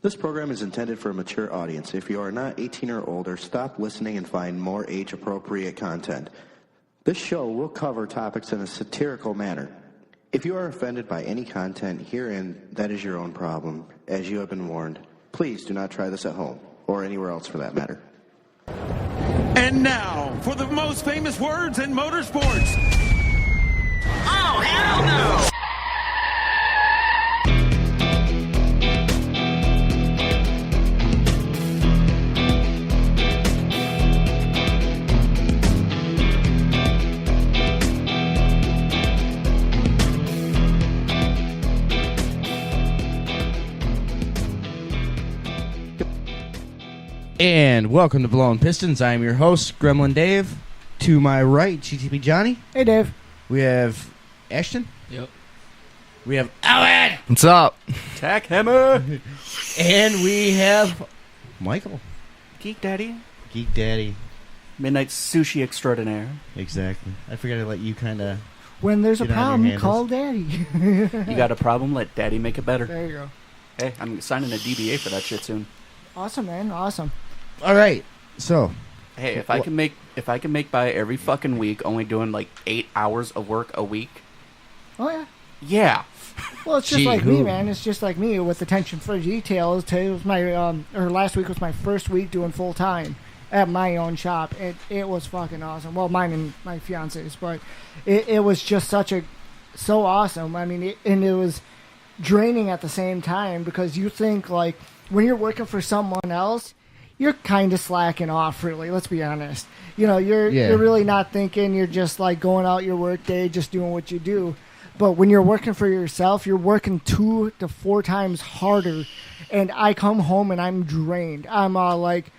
This program is intended for a mature audience. If you are not 18 or older, stop listening and find more age-appropriate content. This show will cover topics in a satirical manner. If you are offended by any content herein, that is your own problem, as you have been warned. Please do not try this at home, or anywhere else for that matter. And now, for the most famous words in motorsports. Oh, hell no! And welcome to Blown Pistons. I am your host, Gremlin Dave. To my right, GTP Johnny. Hey, Dave. We have Ashton. Yep. We have Owen. What's up? Tack Hammer. And we have Michael. Geek Daddy. Geek Daddy. Midnight Sushi Extraordinaire. Exactly. I forgot to let you kind of... When there's a Get on problem, your call Daddy. You got a problem? Let Daddy make it better. There you go. Hey, I'm signing a DBA for that shit soon. Awesome, man. Awesome. All right. So... Hey, if I can make by every fucking week, only doing like 8 hours of work a week. Oh, yeah. Yeah. Well, it's just Gee, like who? me, man. It's just like me with attention for detail. Today was my, or last week was my first week doing full time at my own shop. It was fucking awesome. Well, mine and my fiance's, but it was just so awesome. I mean, it was draining at the same time because you think like when you're working for someone else, you're kind of slacking off, really. Let's be honest. You know, you're really not thinking. You're just like going out your work day, just doing what you do. But when you're working for yourself, you're working 2 to 4 times harder. And I come home and I'm drained. I'm like,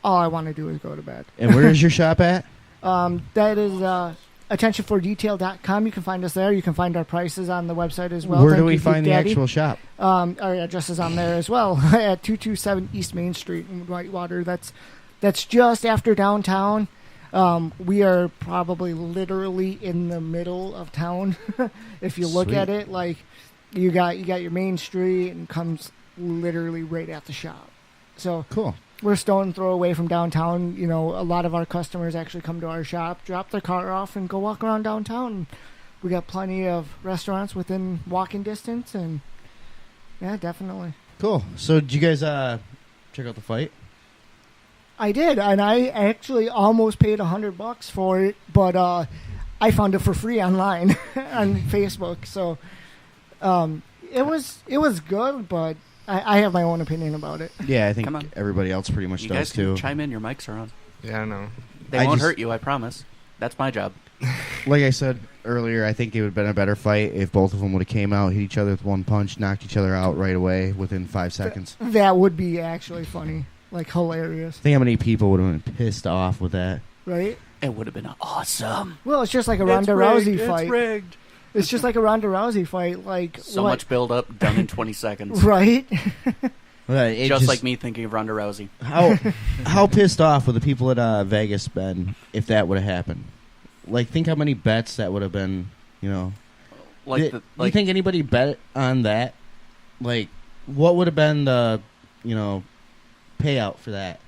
all I want to do is go to bed. And where is your shop at? That is attentionfordetail.com. You can find us there. You can find our prices on the website as well. Where Thank do we you, find Geek the Daddy. actual shop? Our address is on there as well at 227 East Main Street in Whitewater. That's just after downtown. We are probably literally in the middle of town. If you look Sweet. at it, like you got your main street and comes literally right at the shop. So Cool. we're stone throw away from downtown. You know, a lot of our customers actually come to our shop, drop their car off, and go walk around downtown. We got plenty of restaurants within walking distance, and yeah, definitely. Cool. So did you guys check out the fight? I did, and I actually almost paid $100 for it, but I found it for free online on Facebook. So it was good, but I have my own opinion about it. Yeah, I think Come on. everybody else pretty much You does guys too. can chime in. Your mics are on. Yeah, I know. They I won't just- hurt you, I promise. That's my job. Like I said earlier, I think it would have been a better fight if both of them would have came out, hit each other with one punch, knocked each other out right away within 5 seconds. That would be actually funny, like hilarious, Think how many people would have been pissed off with that. right? It would have been awesome. Well, it's just like a Ronda Rousey fight. It's just like a Ronda Rousey fight. Like So what? much build up, done in 20 seconds. Right? It Just like me thinking of Ronda Rousey. How pissed off would the people at Vegas been if that would have happened? Like, think how many bets that would have been, you know. You think anybody bet on that? Like, what would have been the, you know, payout for that?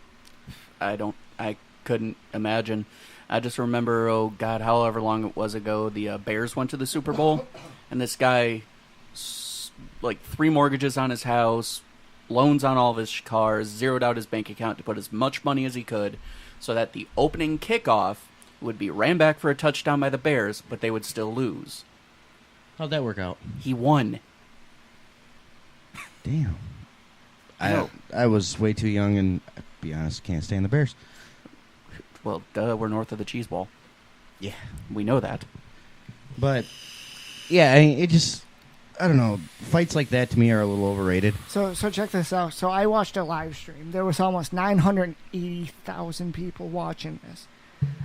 I couldn't imagine. I just remember, oh God, however long it was ago, the Bears went to the Super Bowl, and this guy, like 3 mortgages on his house, loans on all of his cars, zeroed out his bank account to put as much money as he could, so that the opening kickoff would be ran back for a touchdown by the Bears, but they would still lose. How'd that work out? He won. Damn. No. I was way too young and, to be honest, can't stand the Bears. Well, duh, we're north of the cheese ball. Yeah. We know that. But, yeah, I mean, it just, I don't know. Fights like that to me are a little overrated. So check this out. So I watched a live stream. There was almost 980,000 people watching this.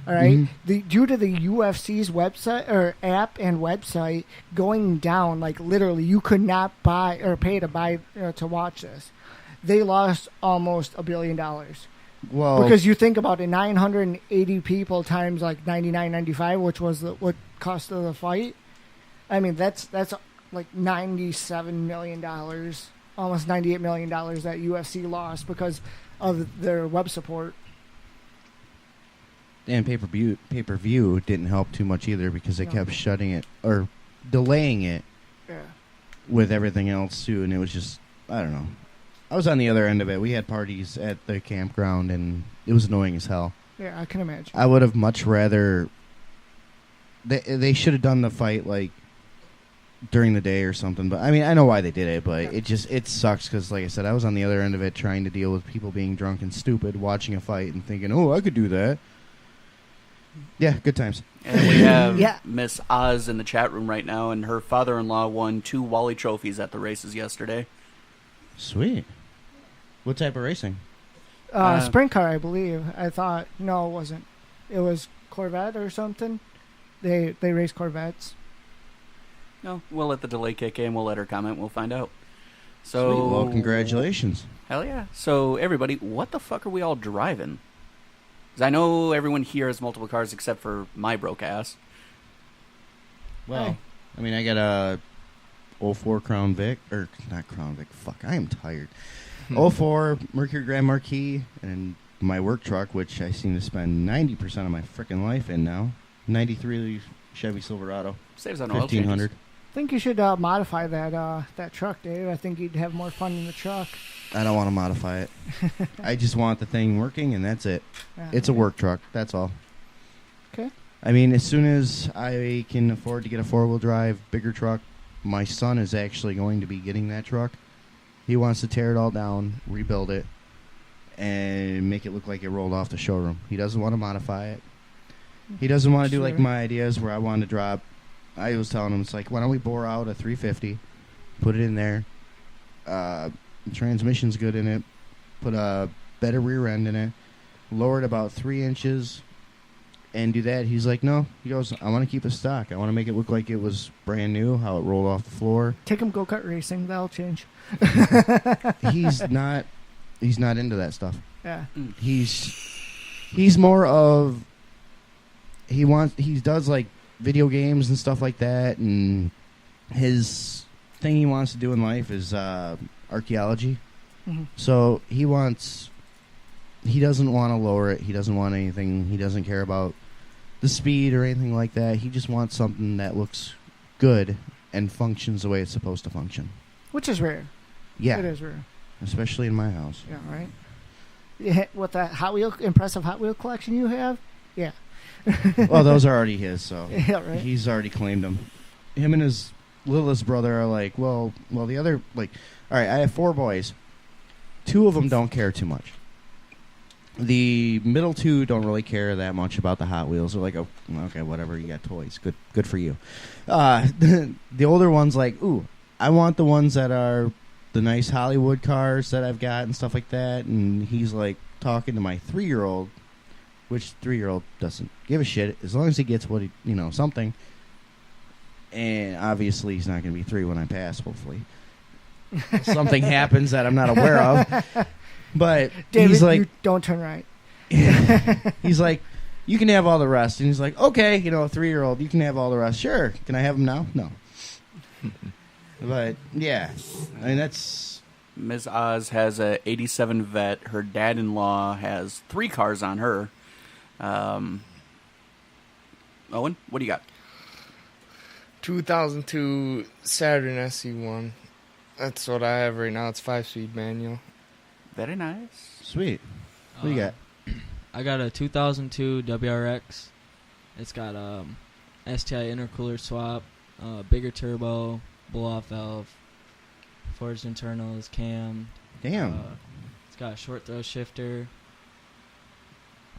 All right. Due to the UFC's website or app and website going down, like literally, you could not buy or pay to buy to watch this. They lost almost $1 billion. Well, Because you think about it, 980 people times like 99.95, which was what cost of the fight. I mean, that's like $97 million almost $98 million that UFC lost because of their web support. And pay-per-view didn't help too much either because they kept shutting it or delaying it with everything else too, and it was just, I don't know. I was on the other end of it. We had parties at the campground, and it was annoying as hell. Yeah, I can imagine. I would have much rather... They should have done the fight, like, during the day or something. But I mean, I know why they did it, but it sucks because, like I said, I was on the other end of it trying to deal with people being drunk and stupid, watching a fight and thinking, oh, I could do that. Yeah, good times. And we have Miss Oz in the chat room right now, and her father-in-law won 2 Wally trophies at the races yesterday. Sweet. What type of racing? Sprint car, I believe. I thought, no, it wasn't. It was Corvette or something. They race Corvettes. No, we'll let the delay kick in. We'll let her comment. We'll find out. So, sweet. Well, congratulations. Hell yeah. So, everybody, what the fuck are we all driving? Because I know everyone here has multiple cars except for my broke ass. Well, I mean, I got a 04 Crown Vic, or not Crown Vic, fuck, I am tired. 04 Mercury Grand Marquis, and my work truck, which I seem to spend 90% of my freaking life in now. 93 Chevy Silverado. Saves on oil 1500. I think you should modify that truck, Dave. I think you'd have more fun in the truck. I don't want to modify it. I just want the thing working, and that's it. It's a work truck. That's all. Okay. I mean, as soon as I can afford to get a 4-wheel drive, bigger truck, my son is actually going to be getting that truck. He wants to tear it all down, rebuild it, and make it look like it rolled off the showroom. He doesn't want to modify it. He doesn't want to do like my ideas where I want to drop. I was telling him, it's like, why don't we bore out a 350, put it in there, the transmission's good in it, put a better rear end in it, lower it about 3 inches, and do that. He's like, no. He goes, I want to keep it stock. I want to make it look like it was brand new, how it rolled off the floor. Take him go-kart racing. That'll change. He's not into that stuff. Yeah. He's more of... He does like video games and stuff like that, and his thing he wants to do in life is archaeology. Mm-hmm. So he doesn't want to lower it. He doesn't want anything. He doesn't care about the speed or anything like that. He just wants something that looks good and functions the way it's supposed to function. Which is rare. Yeah. It is rare. Especially in my house. Yeah, right? Yeah, with that impressive Hot Wheel collection you have? Yeah. Well, those are already his, so yeah, right. He's already claimed them. Him and his littlest brother are like, well, the other, like, all right, I have 4 boys. 2 of them don't care too much. The middle 2 don't really care that much about the Hot Wheels. They're like, oh, okay, whatever, you got toys. Good for you. The older one's like, ooh, I want the ones that are the nice Hollywood cars that I've got and stuff like that. And he's like talking to my 3-year-old, which 3-year-old doesn't give a shit as long as he gets what he, something. And obviously he's not going to be 3 when I pass, hopefully. Something happens that I'm not aware of. But David, he's like, you don't turn right. He's like, you can have all the rest. And he's like, okay, a 3-year-old, you can have all the rest. Sure. Can I have them now? No. But, yeah. I mean, that's... Ms. Oz has a 87 Vet. Her dad-in-law has 3 cars on her. Owen, what do you got? 2002 Saturn SC1. That's what I have right now. It's 5-speed manual. Very nice. Sweet. What do you got? I got a 2002 WRX. It's got STI intercooler swap, bigger turbo, blow-off valve, forged internals, cam. Damn. It's got a short throw shifter.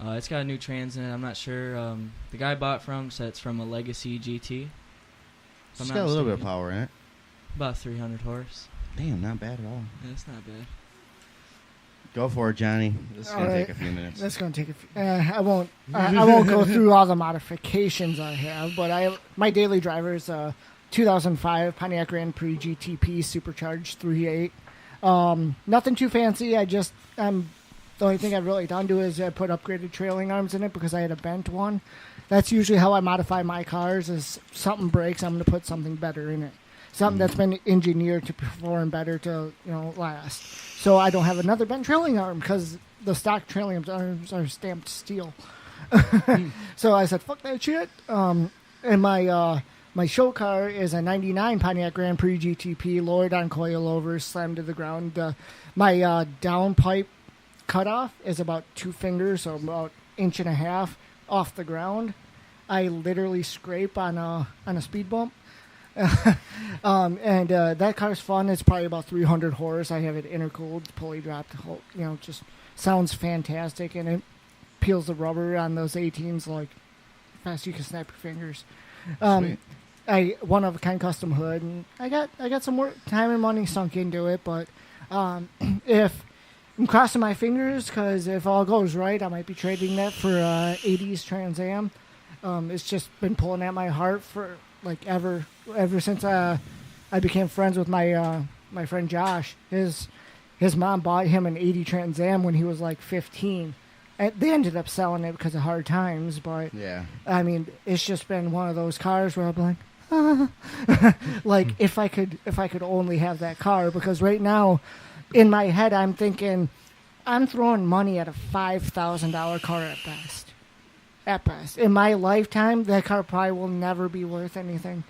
It's got a new trans in it. I'm not sure. The guy I bought from said it's from a Legacy GT. It's got a little bit of power in it. About 300 horse. Damn, not bad at all. Yeah, it's not bad. Go for it, Johnny. This is going to take a few minutes. That's going to take a few... I won't go through all the modifications I have, but my daily driver is a 2005 Pontiac Grand Prix GTP supercharged 3.8. Nothing too fancy. The only thing I've really done to it is I put upgraded trailing arms in it because I had a bent one. That's usually how I modify my cars is something breaks, I'm going to put something better in it. something that's been engineered to perform better to last. So I don't have another bent trailing arm because the stock trailing arms are stamped steel. So I said, fuck that shit. And my show car is a 99 Pontiac Grand Prix GTP, lowered on coilovers, slammed to the ground. My downpipe cutoff is about 2 fingers, so about 1.5 inches off the ground. I literally scrape on a speed bump. And that car's fun. It's probably about 300 horse. I have it intercooled, pulley dropped, just sounds fantastic, and it peels the rubber on those 18s like fast you can snap your fingers. I one of a kind custom hood, and I got some more time and money sunk into it, but if I'm crossing my fingers, because if all goes right, I might be trading that for 80s Trans Am. It's just been pulling at my heart for like ever since I became friends with my friend Josh. His mom bought him an 80 Trans Am when he was like 15. And they ended up selling it because of hard times, but yeah, I mean, it's just been one of those cars where I'm like, like if I could only have that car, because right now in my head I'm thinking I'm throwing money at a $5,000 car at best. At best. In my lifetime, that car probably will never be worth anything.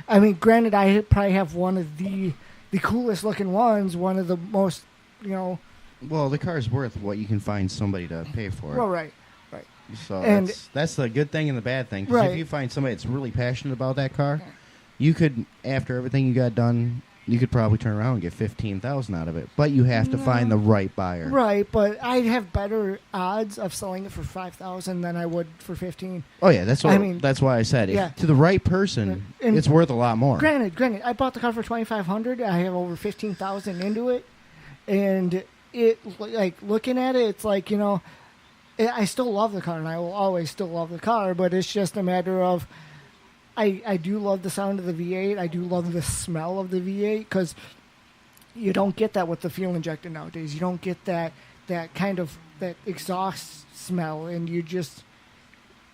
I mean, granted, I probably have one of the coolest looking ones, one of the most, Well, the car's worth what you can find somebody to pay for it. Well, right. So And- that's the good thing and the bad thing. 'Cause Right. if you find somebody that's really passionate about that car, you could, after everything you got done, you could probably turn around and get $15,000 out of it. But you have to find the right buyer. Right, but I'd have better odds of selling it for $5,000 than I would for $15,000. Oh yeah, that's why I said Yeah. to the right person, And it's worth a lot more. Granted, I bought the car for $2,500. I have over $15,000 into it, and it like looking at it, it's like I still love the car, and I will always still love the car. But it's just a matter of I do love the sound of the V8. I do love the smell of the V8 because you don't get that with the fuel injected nowadays. You don't get that kind of that exhaust smell, and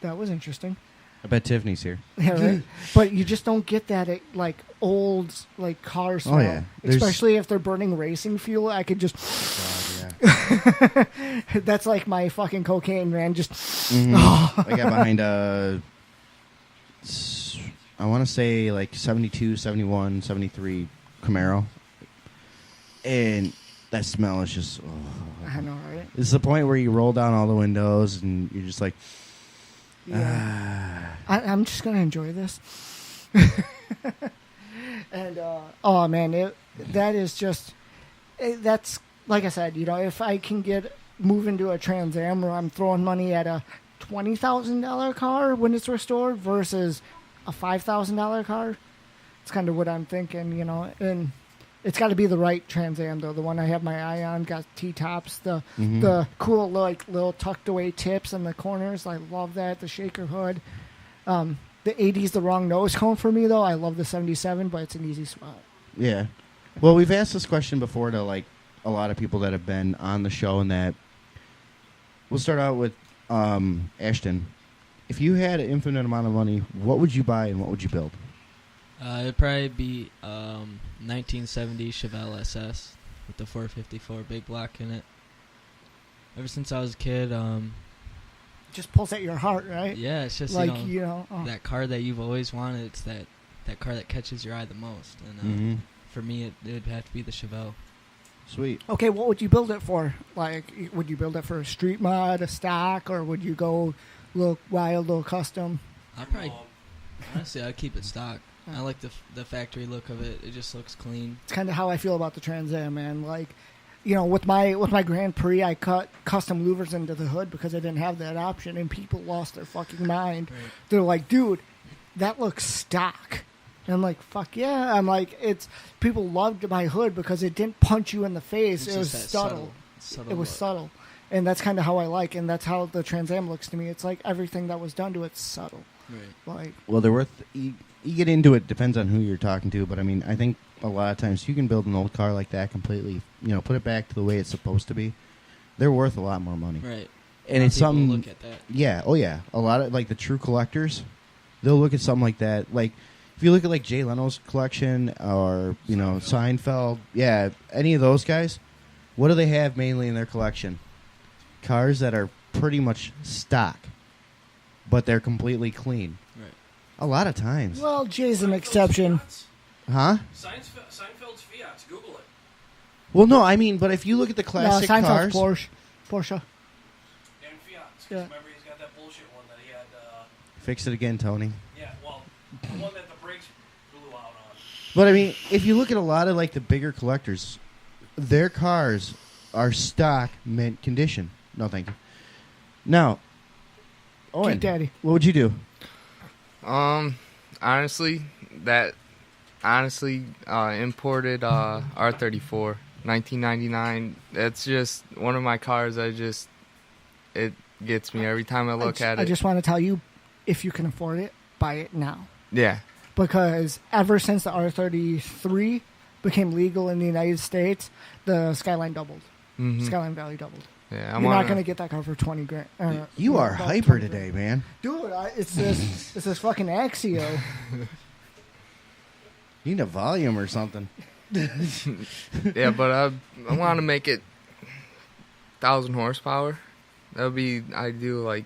that was interesting. I bet Tiffany's here. Yeah, right. But you just don't get that like old like car smell. Oh yeah, especially if they're burning racing fuel. I could just. God, yeah. That's like my fucking cocaine, man. Just. I got behind I want to say like 72, 71, 73 Camaro, and that smell is just. I know, right? It's the point where you roll down all the windows and you're just like. Yeah. I'm just gonna enjoy this. And oh man, that is just that's like I said, if I can move into a Trans Am where I'm throwing money at a $20,000 car when it's restored versus a $5,000 car, it's kind of what I'm thinking, and it's got to be the right Trans Am though. The one I have my eye on got T-tops, the cool like little tucked away tips in the corners. I love that. The shaker hood. The 80's the wrong nose cone for me though. I love the 77, but it's an easy spot. Yeah. Well, we've asked this question before to like a lot of people that have been on the show, and that we'll start out with Ashton. If you had an infinite amount of money, what would you buy and what would you build? It'd probably be 1970 Chevelle SS with the 454 big block in it. Ever since I was a kid, Just pulls at your heart, right? yeah, it's just Like that car that you've always wanted. It's that car that catches your eye the most. And for me, it would have to be the Chevelle. Sweet. Okay, what would you build it for? Like, would you build it for a street mod, a stock, or would you go little wild, little custom? Honestly, I'd keep it stock. I like the factory look of it. It just looks clean. It's kind of how I feel about the Trans Am, man. Like, with my Grand Prix, I cut custom louvers into the hood because I didn't have that option, and people lost their fucking mind. Right. They're like, dude, that looks stock. And I'm like, fuck yeah. I'm like, people loved my hood because it didn't punch you in the face. It was subtle. It was subtle. And that's kind of how I like, and that's how the Trans Am looks to me. It's like everything that was done to it's subtle. Right. Like, well, they're worth. You get into it. Depends on who you're talking to, but I mean, I think a lot of times you can build an old car like that completely. Put it back to the way it's supposed to be. They're worth a lot more money. Right. And it's something. Look at that. Yeah. Oh yeah. A lot of like the true collectors, they'll look at something like that. Like if you look at like Jay Leno's collection or Seinfeld, any of those guys, what do they have mainly in their collection? Cars that are pretty much stock, but they're completely clean. Right. A lot of times. Well, Jay's an exception. Huh? Seinfeld's Fiats. Google it. Well, no, I mean, but if you look at the classic cars... Porsche. And Fiats. Yeah. Remember, he's got that bullshit one that he had... Fix it again, Tony. Yeah, well, the one that the brakes blew out on. But, I mean, if you look at a lot of, like, the bigger collectors, their cars are stock, mint condition. No, thank you. Now, Owen, Keep Daddy. What would you do? Honestly, imported R34, 1999. That's just one of my cars. It gets me every time I look at it. I just want to tell you, if you can afford it, buy it now. Yeah. Because ever since the R33 became legal in the United States, the Skyline doubled. Mm-hmm. Skyline value doubled. Yeah, You're not going to get that car for $20,000. You are hyper today, man. Dude, it's this fucking Axio. You need a volume or something. Yeah, but I want to make it 1,000 horsepower. That would be ideal, like,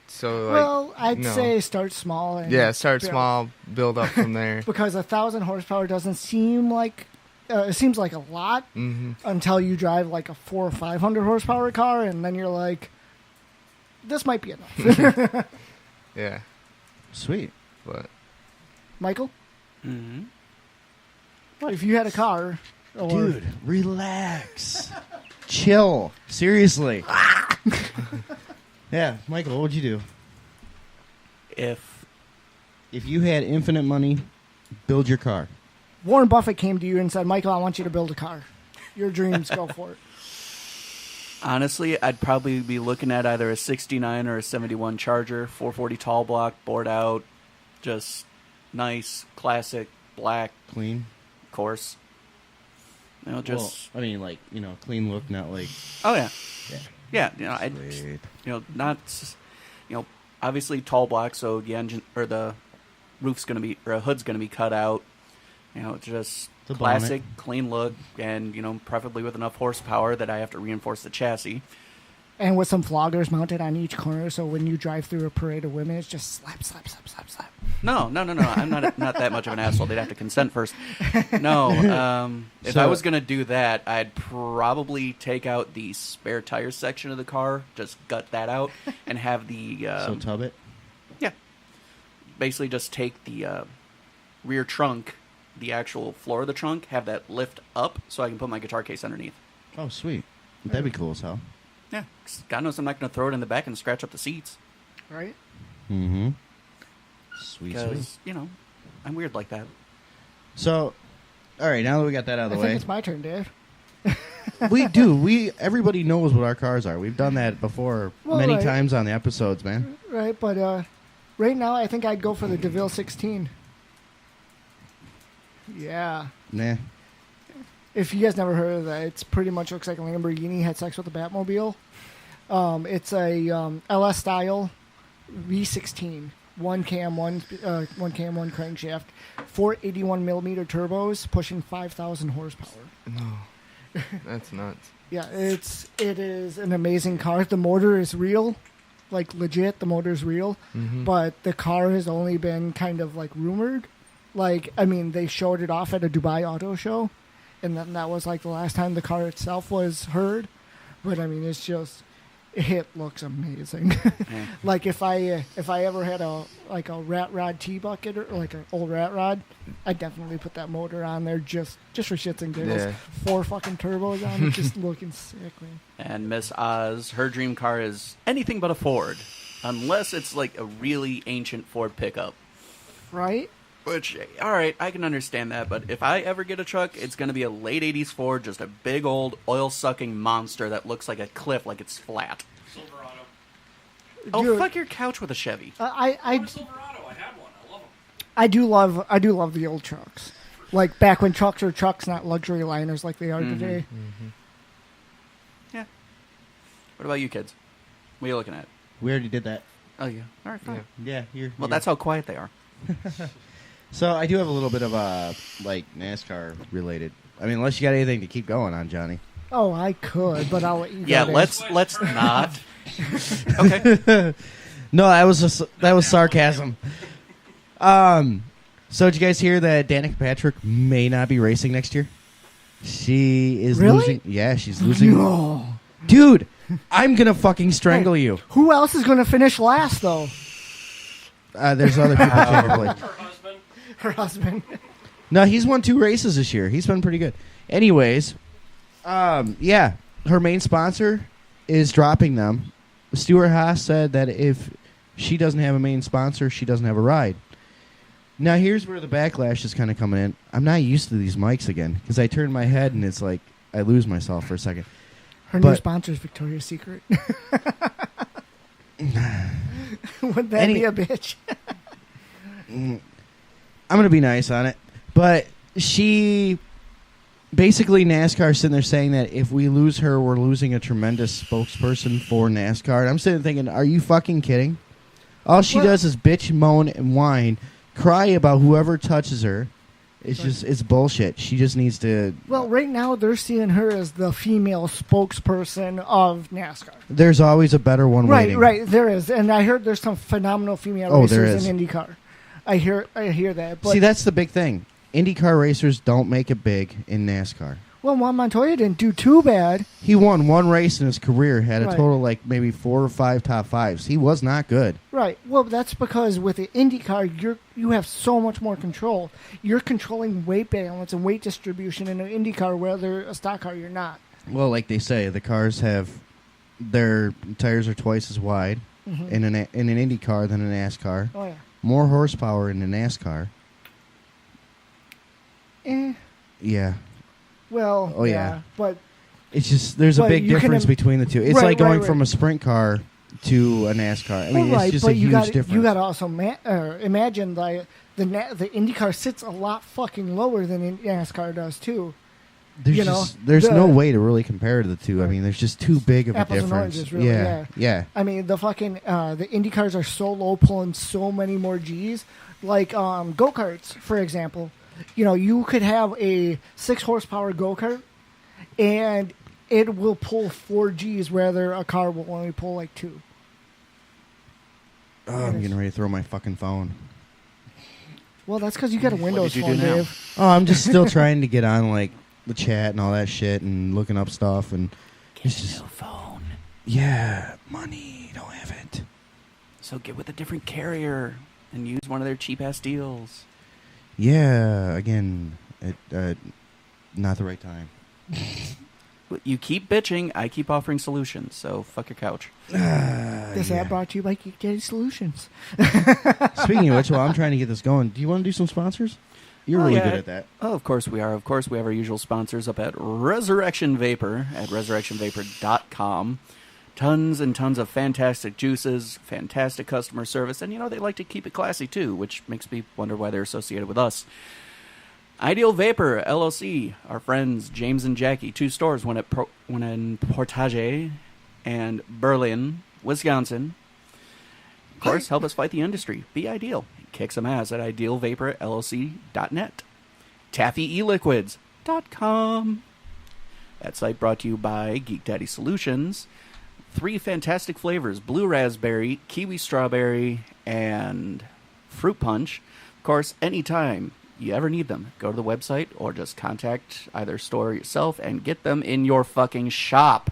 so, like... Well, I'd say start small. And start small, build up from there. Because 1,000 horsepower doesn't seem like... it seems like a lot until you drive like a 400 or 500 horsepower car, and then you're like, this might be enough. Yeah. Sweet. But Michael? Mm-hmm. If you had a car... Dude, relax. Chill. Seriously. Yeah, Michael, what would you do? If you had infinite money, build your car. Warren Buffett came to you and said, Michael, I want you to build a car. Your dreams, go for it. Honestly, I'd probably be looking at either a 69 or a 71 Charger, 440 tall block, bored out, just nice, classic, black. Clean? Of course. Just... Well, I mean, like, clean look, not like... Oh, yeah. Yeah. Yeah, not... obviously tall block, so the engine, or the roof's going to be, or a hood's going to be cut out. Just the classic, bonnet. clean look, and, preferably with enough horsepower that I have to reinforce the chassis. And with some floggers mounted on each corner, so when you drive through a parade of women, it's just slap, slap, slap, slap, slap. No. I'm not that much of an asshole. They'd have to consent first. No. If I was going to do that, I'd probably take out the spare tire section of the car, just gut that out, and have the... so tub it? Yeah. Basically just take the rear trunk, the actual floor of the trunk, have that lift up so I can put my guitar case underneath. Oh, sweet. That'd be cool as hell. Yeah. 'Cause God knows I'm not going to throw it in the back and scratch up the seats. Right? Mm-hmm. Sweet. Because, I'm weird like that. So, all right, now that we got that out of the I way. think it's my turn, Dave. We do. Everybody knows what our cars are. We've done that before many times on the episodes, man. Right, but right now I think I'd go for the DeVille 16. Yeah. Nah. If you guys never heard of that, it's pretty much looks like a Lamborghini had sex with a Batmobile. It's a LS style V16, one cam, one crankshaft, 481 millimeter turbos, pushing 5,000 horsepower. No, that's nuts. Yeah, it is an amazing car. The motor is real, like legit. The motor is real, but the car has only been kind of like rumored. Like, I mean, they showed it off at a Dubai Auto Show, and then that was like the last time the car itself was heard. But I mean, it's just, it looks amazing. Like if I ever had a rat rod T-bucket or like an old rat rod, I'd definitely put that motor on there just for shits and giggles. Yeah. 4 fucking turbos on it, just looking sick, man. And Miss Oz, her dream car is anything but a Ford, unless it's like a really ancient Ford pickup. Right? Which, all right, I can understand that, but if I ever get a truck, it's going to be a late 80s Ford, just a big old oil-sucking monster that looks like a cliff, like it's flat. Silverado. Oh, Dude. fuck your couch with a Chevy. I Silverado. I had one. I love them. I do love the old trucks. Like back when trucks were trucks, not luxury liners like they are today. Yeah. What about you kids? What are you looking at? We already did that. Oh, yeah. All right, fine. Yeah, Well, that's how quiet they are. So I do have a little bit of like NASCAR related. I mean, unless you got anything to keep going on, Johnny. Oh, I could, but I'll let you. Yeah, go let's not. Okay. No, that was sarcasm. So did you guys hear that Danica Patrick may not be racing next year? She is Really? losing. Yeah, she's losing. No. Dude, I'm gonna fucking strangle you. Who else is going to finish last, though? There's other people probably. Her husband. No, he's won 2 races this year. He's been pretty good. Anyways, yeah, her main sponsor is dropping them. Stuart Haas said that if she doesn't have a main sponsor, she doesn't have a ride. Now, here's where the backlash is kind of coming in. I'm not used to these mics again because I turn my head and it's like I lose myself for a second. Her new sponsor is Victoria's Secret. Would that be a bitch? I'm going to be nice on it. But she... Basically, NASCAR sitting there saying that if we lose her, we're losing a tremendous spokesperson for NASCAR. And I'm sitting there thinking, are you fucking kidding? All she does is bitch, moan, and whine, cry about whoever touches her. It's bullshit. She just needs to... Well, right now, they're seeing her as the female spokesperson of NASCAR. There's always a better one waiting. Right, there is. And I heard there's some phenomenal female racers in IndyCar. I hear that. But see, that's the big thing. IndyCar racers don't make it big in NASCAR. Well, Juan Montoya didn't do too bad. He won 1 race in his career, had a total like maybe 4 or 5 top 5s. He was not good. Right. Well, that's because with the IndyCar, you have so much more control. You're controlling weight balance and weight distribution in an IndyCar, whether a stock car you're not. Well, like they say, the cars have their tires are twice as wide in an IndyCar than a NASCAR. Oh yeah. More horsepower in a NASCAR. Yeah. Well, oh yeah. But it's just there's a big difference between the two. It's like going from a sprint car to a NASCAR. I mean, it's just a huge difference. You got to also imagine the IndyCar sits a lot fucking lower than NASCAR does too. There's no way to really compare the two. I mean, there's just too big of a apples difference. And oranges, really, yeah. I mean, the fucking the IndyCars are so low, pulling so many more Gs. Like go-karts, for example. You could have a 6 horsepower go-kart, and it will pull 4 Gs, whether a car will only pull like 2. Oh, I'm getting ready to throw my fucking phone. Well, that's because you got a Windows phone, Dave. Oh, I'm just still trying to get on like the chat and all that shit and looking up stuff and get a new phone. Yeah, money, don't have it. So get with a different carrier and use one of their cheap ass deals. Yeah, again, not the right time. You keep bitching, I keep offering solutions, so fuck your couch. This ad brought to you by Geek Daddy Solutions. Speaking of which, while I'm trying to get this going, do you want to do some sponsors? You're really good at that. Oh, of course we are. Of course we have our usual sponsors up at Resurrection Vapor at resurrectionvapor.com. Tons and tons of fantastic juices, fantastic customer service, and they like to keep it classy too, which makes me wonder why they're associated with us. Ideal Vapor LLC, our friends James and Jackie, 2 stores, one in Portage and Berlin, Wisconsin. Of course, help us fight the industry. Be Ideal. Kick some ass at idealvaporllc.net. TaffyEliquids.com. That site brought to you by Geek Daddy Solutions. 3 fantastic flavors, blue raspberry, kiwi strawberry, and fruit punch. Of course, anytime you ever need them, go to the website or just contact either store yourself and get them in your fucking shop.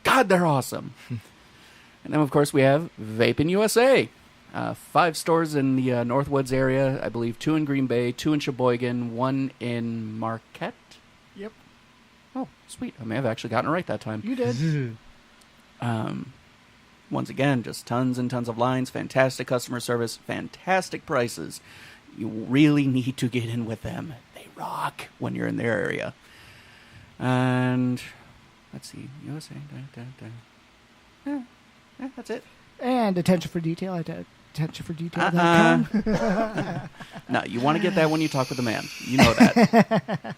God, they're awesome. And then, of course, we have Vapin' USA. 5 stores in the Northwoods area. I believe 2 in Green Bay, 2 in Sheboygan, 1 in Marquette. Yep. Oh, sweet. I may have actually gotten it right that time. You did. Once again, just tons and tons of lines, fantastic customer service, fantastic prices. You really need to get in with them. They rock when you're in their area. And let's see, USA. Yeah, that's it. And attention for detail at attentionfordetail.com. No, you want to get that when you talk with the man. You know that.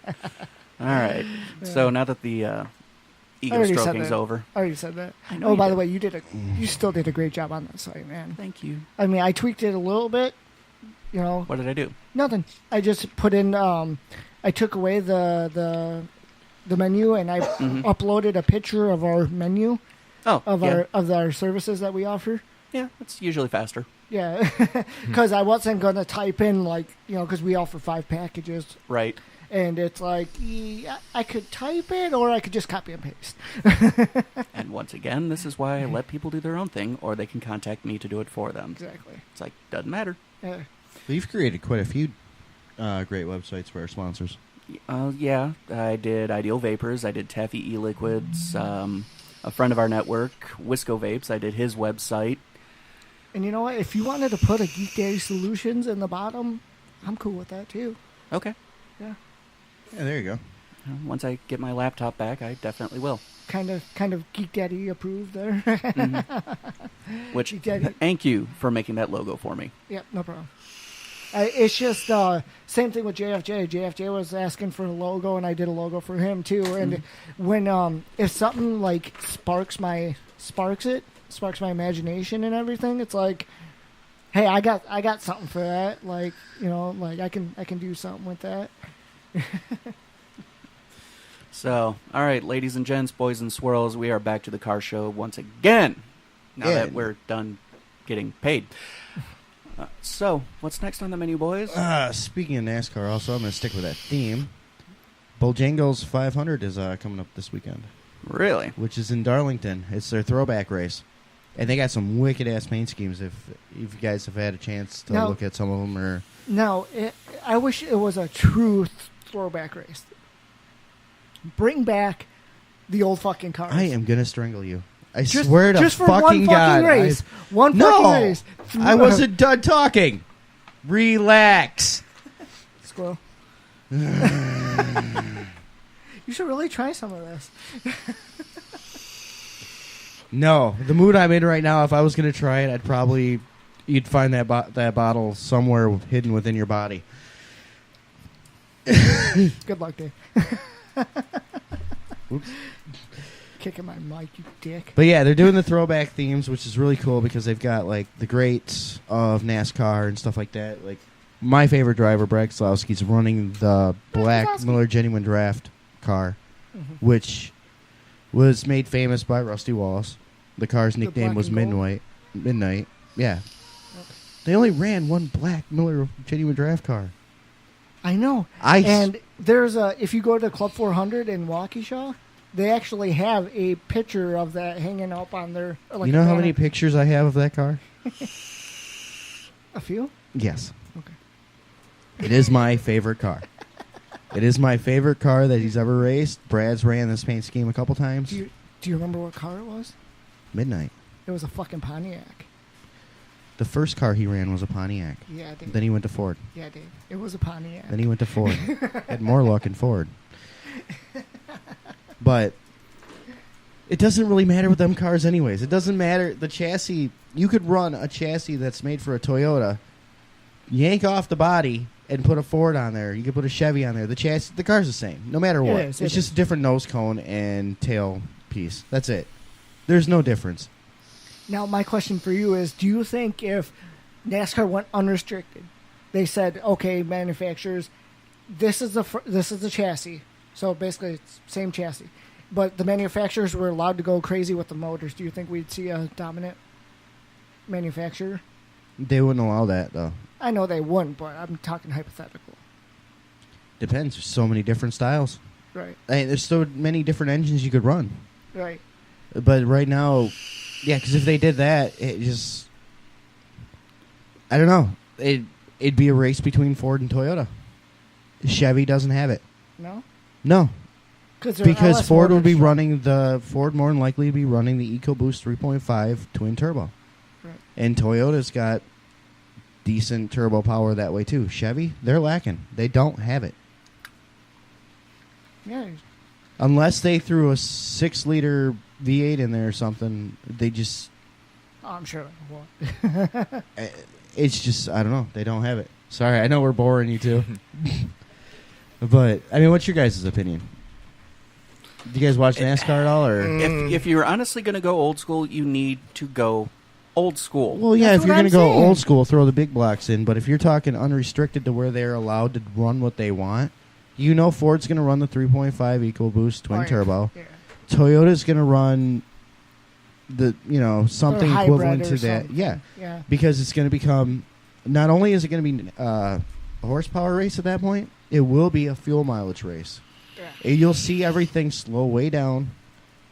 All right. So now that the ego stroking's over. I already said that. Oh, by the way, you still did a great job on that site, man. Thank you. I mean, I tweaked it a little bit, you know. What did I do? Nothing. I just put in. I took away the menu and I uploaded a picture of our menu. Of our services that we offer. Yeah, it's usually faster. Yeah, because I wasn't gonna type in because we offer 5 packages. Right. And it's like, I could type it or I could just copy and paste. And once again, this is why I let people do their own thing, or they can contact me to do it for them. Exactly. It's like, doesn't matter. Yeah. Well, you've created quite a few great websites for our sponsors. Yeah, I did Ideal Vapors. I did Taffy E-Liquids. A friend of our network, Wisco Vapes, I did his website. And you know what? If you wanted to put a Geek Daddy Solutions in the bottom, I'm cool with that too. Okay. Yeah. Yeah, there you go. Once I get my laptop back, I definitely will. Kind of Geek Daddy approved there. Which, thank you for making that logo for me. Yeah, no problem. It's just same thing with JFJ. JFJ was asking for a logo, and I did a logo for him too. And when if something like sparks my imagination and everything, it's like, hey, I got something for that. Like, I can do something with that. So, all right, ladies and gents, boys and swirls, we are back to the car show once again. Now that we're done getting paid. So, what's next on the menu, boys? Speaking of NASCAR, also, I'm going to stick with that theme. Bojangles 500 is coming up this weekend. Really? Which is in Darlington. It's their throwback race. And they got some wicked-ass paint schemes if you guys have had a chance to look at some of them. Or No, I wish it was a true throwback race. Bring back the old fucking cars. I am going to strangle you. I swear to just for fucking God. One fucking race. One fucking race. I wasn't done talking. Relax. Squirrel. You should really try some of this. No, the mood I'm in right now, if I was going to try it, you'd find that bottle somewhere hidden within your body. Good luck, Dave. Oops. Kicking my mic, you dick. But yeah, they're doing the throwback themes, which is really cool because they've got like the greats of NASCAR and stuff like that. Like my favorite driver, Brad Keselowski's running the black Miller Genuine Draft car, which was made famous by Rusty Wallace. The car's nickname was Midnight. Yeah. They only ran one black Miller Genuine Draft car. I know. And there's if you go to Club 400 in Waukesha, they actually have a picture of that hanging up on their. You know how many pictures I have of that car? A few? Yes. Okay. It is my favorite car. It is my favorite car that he's ever raced. Brad's ran this paint scheme a couple times. Do you remember what car it was? Midnight. It was a fucking Pontiac. The first car he ran was a Pontiac. Yeah, Dave. Then he went to Ford. Yeah, Dave. It was a Pontiac. Then he went to Ford. Had more luck in Ford. But it doesn't really matter with them cars anyways. It doesn't matter. The chassis, you could run a chassis that's made for a Toyota, yank off the body, and put a Ford on there. You could put a Chevy on there. The car's the same, no matter what. It's just a different nose cone and tail piece. That's it. There's no difference. Now, my question for you is, do you think if NASCAR went unrestricted, they said, okay, manufacturers, this is the chassis. So basically, it's same chassis. But the manufacturers were allowed to go crazy with the motors. Do you think we'd see a dominant manufacturer? They wouldn't allow that, though. I know they wouldn't, but I'm talking hypothetical. Depends. There's so many different styles. Right. There's so many different engines you could run. Right. But right now, yeah, because if they did that, it just... I don't know. It'd be a race between Ford and Toyota. Chevy doesn't have it. No? No. Because Ford would be running Ford more than likely be running the EcoBoost 3.5 twin turbo. Right. And Toyota's got decent turbo power that way too. Chevy, they're lacking. They don't have it. Yeah. Unless they threw a 6-liter V8 in there or something, they just... Oh, I'm sure they won't. It's just, I don't know. They don't have it. Sorry, I know we're boring you too. But, I mean, what's your guys' opinion? Do you guys watch NASCAR at all? Or if you're honestly going to go old school, you need to go old school. Well, yeah, That's if you're what going to I'm go saying. old school, throw the big blocks in. But if you're talking unrestricted to where they're allowed to run what they want, you know Ford's going to run the 3.5 EcoBoost twin turbo. Yeah. Toyota's going to run the something Or hybrid equivalent or to that. something. Yeah, Yeah. because it's going to become. Not only is it going to be a horsepower race at that point, it will be a fuel mileage race. Yeah. And you'll see everything slow way down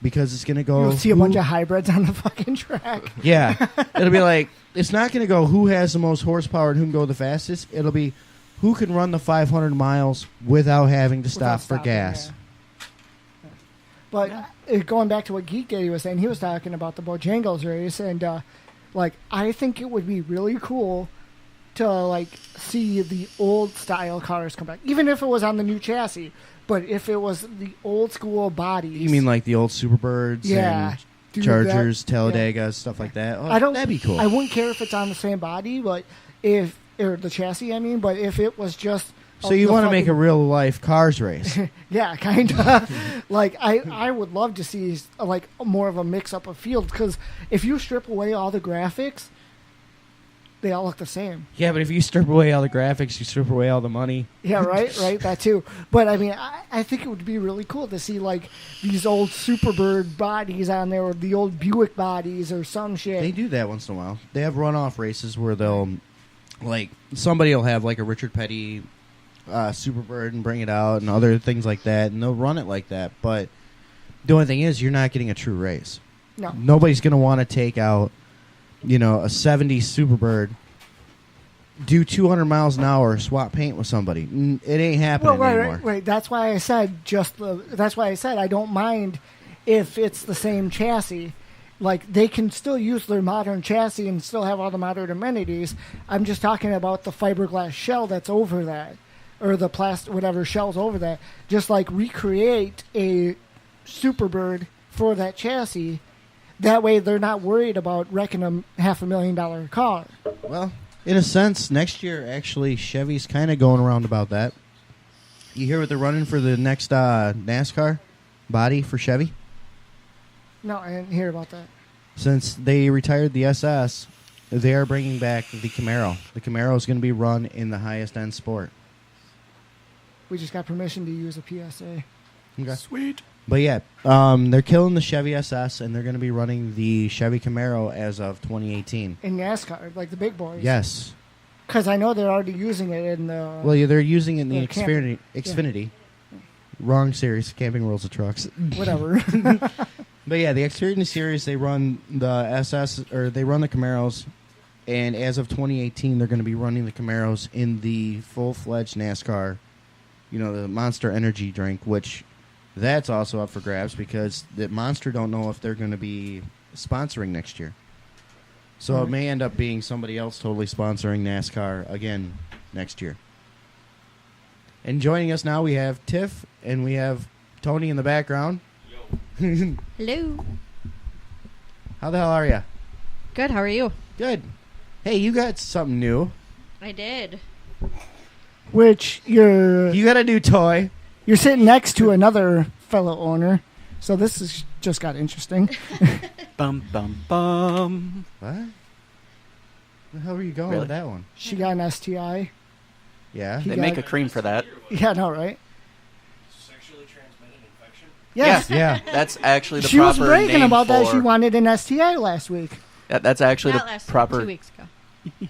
because it's going to go. You'll see a bunch of hybrids on the fucking track. Yeah. It'll be like, it's not going to go who has the most horsepower and who can go the fastest. It'll be who can run the 500 miles without having to stop for stopping, gas. yeah. But going back to what Geek Daddy was saying, he was talking about the Bojangles race, and I think it would be really cool to see the old style cars come back, even if it was on the new chassis. But if it was the old school bodies, You mean like the old Superbirds Yeah. and Dude, Chargers, that- Talladegas, stuff like that? Oh, I don't. that'd be cool. I wouldn't care if it's on the same body, but or the chassis, I mean, but if it was just. so you want to make a real life cars race? Yeah, kind of. I would love to see more of a mix up of fields, because if you strip away all the graphics, they all look the same. Yeah, but if you strip away all the graphics, you strip away all the money. Yeah, right, that too. But I mean, I think it would be really cool to see these old Superbird bodies on there, or the old Buick bodies, or some shit. They do that once in a while. They have runoff races where they'll, somebody will have a Richard Petty Superbird and bring it out and other things like that, and they'll run it like that. But the only thing is, you're not getting a true race. No. Nobody's going to want to take out, a 70s Superbird, do 200 miles an hour, swap paint with somebody. It ain't happening anymore. Right. That's why I said I don't mind if it's the same chassis. They can still use their modern chassis and still have all the modern amenities. I'm just talking about the fiberglass shell that's over that, or the plastic whatever shell's over that. Just recreate a Superbird for that chassis. That way, they're not worried about wrecking a $500,000 car. Well, in a sense, next year, actually, Chevy's kind of going around about that. You hear what they're running for the next NASCAR body for Chevy? No, I didn't hear about that. Since they retired the SS, they are bringing back the Camaro. The Camaro is going to be run in the highest end sport. We just got permission to use a PSA. Okay. Sweet. But yeah, they're killing the Chevy SS, and they're going to be running the Chevy Camaro as of 2018. In NASCAR, the big boys. Yes. Because I know they're already using it in the... Well, yeah, they're using it in the camping. Xfinity. Yeah. Wrong series. Camping Worlds of Trucks. Whatever. But yeah, the Xfinity series, they run the SS, or they run the Camaros, and as of 2018, they're going to be running the Camaros in the full-fledged NASCAR, the Monster Energy drink, which that's also up for grabs because the Monster don't know if they're going to be sponsoring next year. So it may end up being somebody else totally sponsoring NASCAR again next year. And joining us now, we have Tiff, and we have Tony in the background. Hello. How the hell are you? Good, how are you? Good. Hey, you got something new. I did. Which You got a new toy. You're sitting next to another fellow owner, so this is just got interesting. Bum, bum, bum. What? Where the hell were you going with that one? She got an STI. Yeah. They make a cream for that. Yeah, no, right? Sexually transmitted infection? Yes. Yeah. That's actually the She proper was bragging name about that. for- She wanted an STI last week. That's actually That the lasted proper... 2 weeks ago.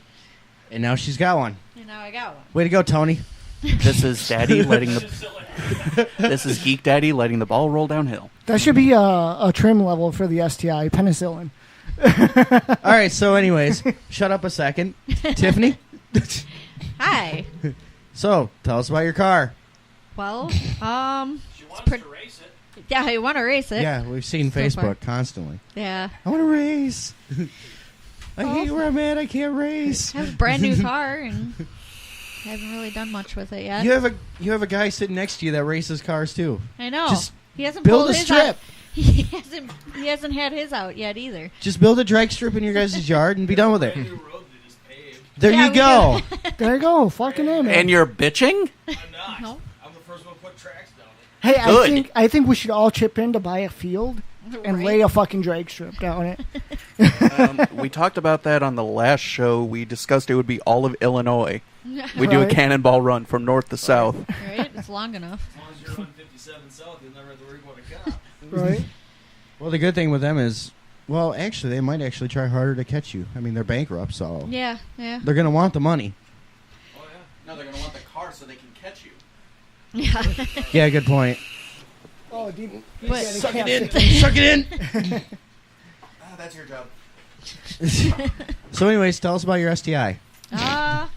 And now she's got one. And now I got one. Way to go, Tony. This is Daddy letting the... This is Geek Daddy letting the ball roll downhill. That should be a trim level for the STI, penicillin. All right, so anyways, shut up a second. Tiffany? Hi. So, tell us about your car. Well, She wants to race it. yeah, I want to race it. Yeah, we've seen So Facebook far. constantly. Yeah. I want to race. I hate where I'm at. I can't race. I have a brand new car and I haven't really done much with it yet. You have a guy sitting next to you that races cars too. I know. Just he hasn't build pulled a his strip. out. He hasn't had his out yet either. Just build a drag strip in your guys' yard and be done with it. New road they just paved. There Yeah, you we go. There you go. Fucking A, man. And you're bitching? I'm not. No. I'm the first one to put tracks down it. Hey, Good. I think we should all chip in to buy a field and Right. lay a fucking drag strip down it. We talked about that on the last show. We discussed it would be all of Illinois. We do a cannonball run from north to south. Right? It's long enough. As long as you're on 57 South, you'll never have to worry about a cop. Right. Well, the good thing with them is, well, actually, they might actually try harder to catch you. I mean, they're bankrupt, so Yeah. they're going to want the money. Oh, yeah. No, they're going to want the car so they can catch you. Yeah. Yeah, good point. Oh, deep. But- Suck it in. Suck it in. That's your job. So anyways, tell us about your STI.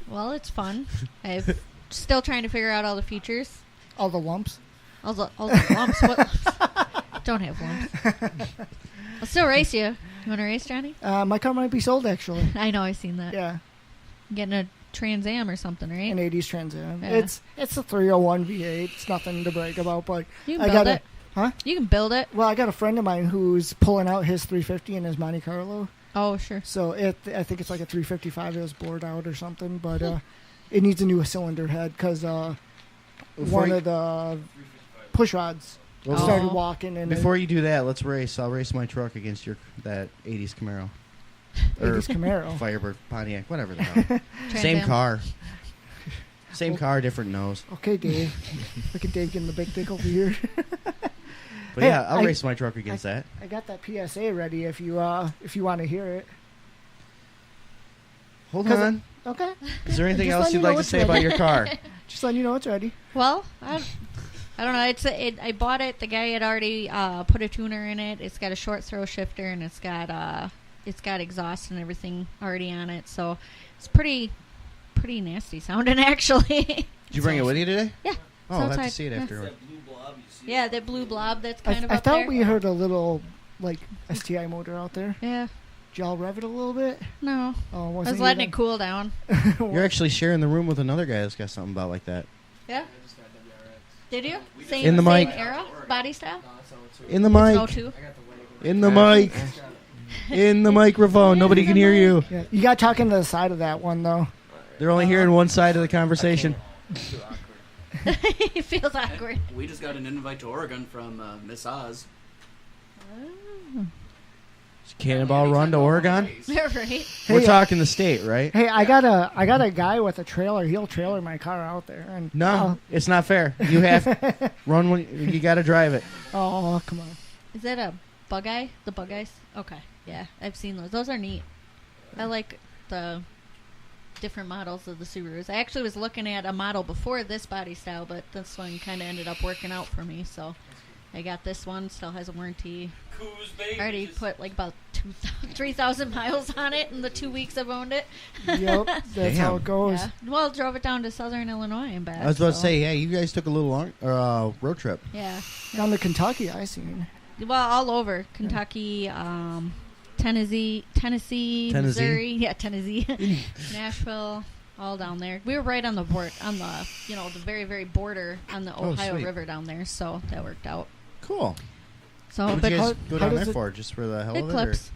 Well, it's fun. I'm still trying to figure out all the features. All the lumps. All the lumps. What? Don't have lumps. I'll still race you. You want to race, Johnny? My car might be sold, actually. I know, I've seen that. Yeah. Getting a Trans Am or something, right? An 80s Trans Am. Yeah. It's a 301 V8. It's nothing to brag about, but You I can got build it. Huh? You can build it. Well, I got a friend of mine who's pulling out his 350 in his Monte Carlo. Oh, sure. So I think it's like a 355. It was bored out or something, but it needs a new cylinder head because one of the push rods started walking. And Before you do that, let's race. I'll race my truck against that 80s Camaro. 80s Camaro. Firebird, Pontiac, whatever the hell. Trans Same Am. car. Same car, different nose. Okay, Dave. Look at Dave getting the big dick over here. But Hey, yeah, I'll I- race my truck against that. I got that PSA ready if you want to hear it. Hold 'Cause on. Okay. Is there anything Just else letting you'd you know like to it's say about ready. your car? Just letting you know it's ready. Well, I don't know. I bought it. The guy had already put a tuner in it. It's got a short throw shifter and it's got exhaust and everything already on it. So it's pretty nasty sounding actually. Did you bring it with you today? Yeah. Oh, I'll have to outside. see it Yeah. afterward. Yeah, that blue blob that's kind of I up thought there. we heard a little like STI motor out there. Yeah. Did y'all rev it a little bit? No. Oh, I wasn't was letting even- it cool down. You're actually sharing the room with another guy that's got something about like that. Yeah. Did you? Same, In the same mic. era, body style. In the It's mic. no two. In the mic. In the microphone. Nobody can hear you. Yeah, you got talking to the side of that one though. They're only hearing one side of the conversation. It feels awkward. We just got an invite to Oregon from Miss Oz. Cannonball Run to Oregon? Right. We're Hey, talking the state, right? Hey, I got a guy with a trailer. He'll trailer my car out there. And No, it's not fair. You have run when you got to drive it. Oh, come on. Is that a bug eye? The bug eyes? Okay. Yeah, I've seen those. Those are neat. I like the different models of the Subarus. I actually was looking at a model before this body style, but this one kind of ended up working out for me. So I got this one. Still has a warranty. I already put like about 3,000 miles on it in the 2 weeks I've owned it. Yep, that's how it goes. Yeah. Well, drove it down to Southern Illinois and back. I was about to so- say, yeah, you guys took a little long road trip. Yeah. Down to Kentucky, I seen. Well, all over Kentucky, Tennessee, Missouri, yeah, Tennessee, Nashville, all down there. We were right on the board, on the the very very border on the Ohio sweet. River down there, so that worked out. Cool. So, What but did you guys go how down does there it- for? Just for the hell of it? eclipse.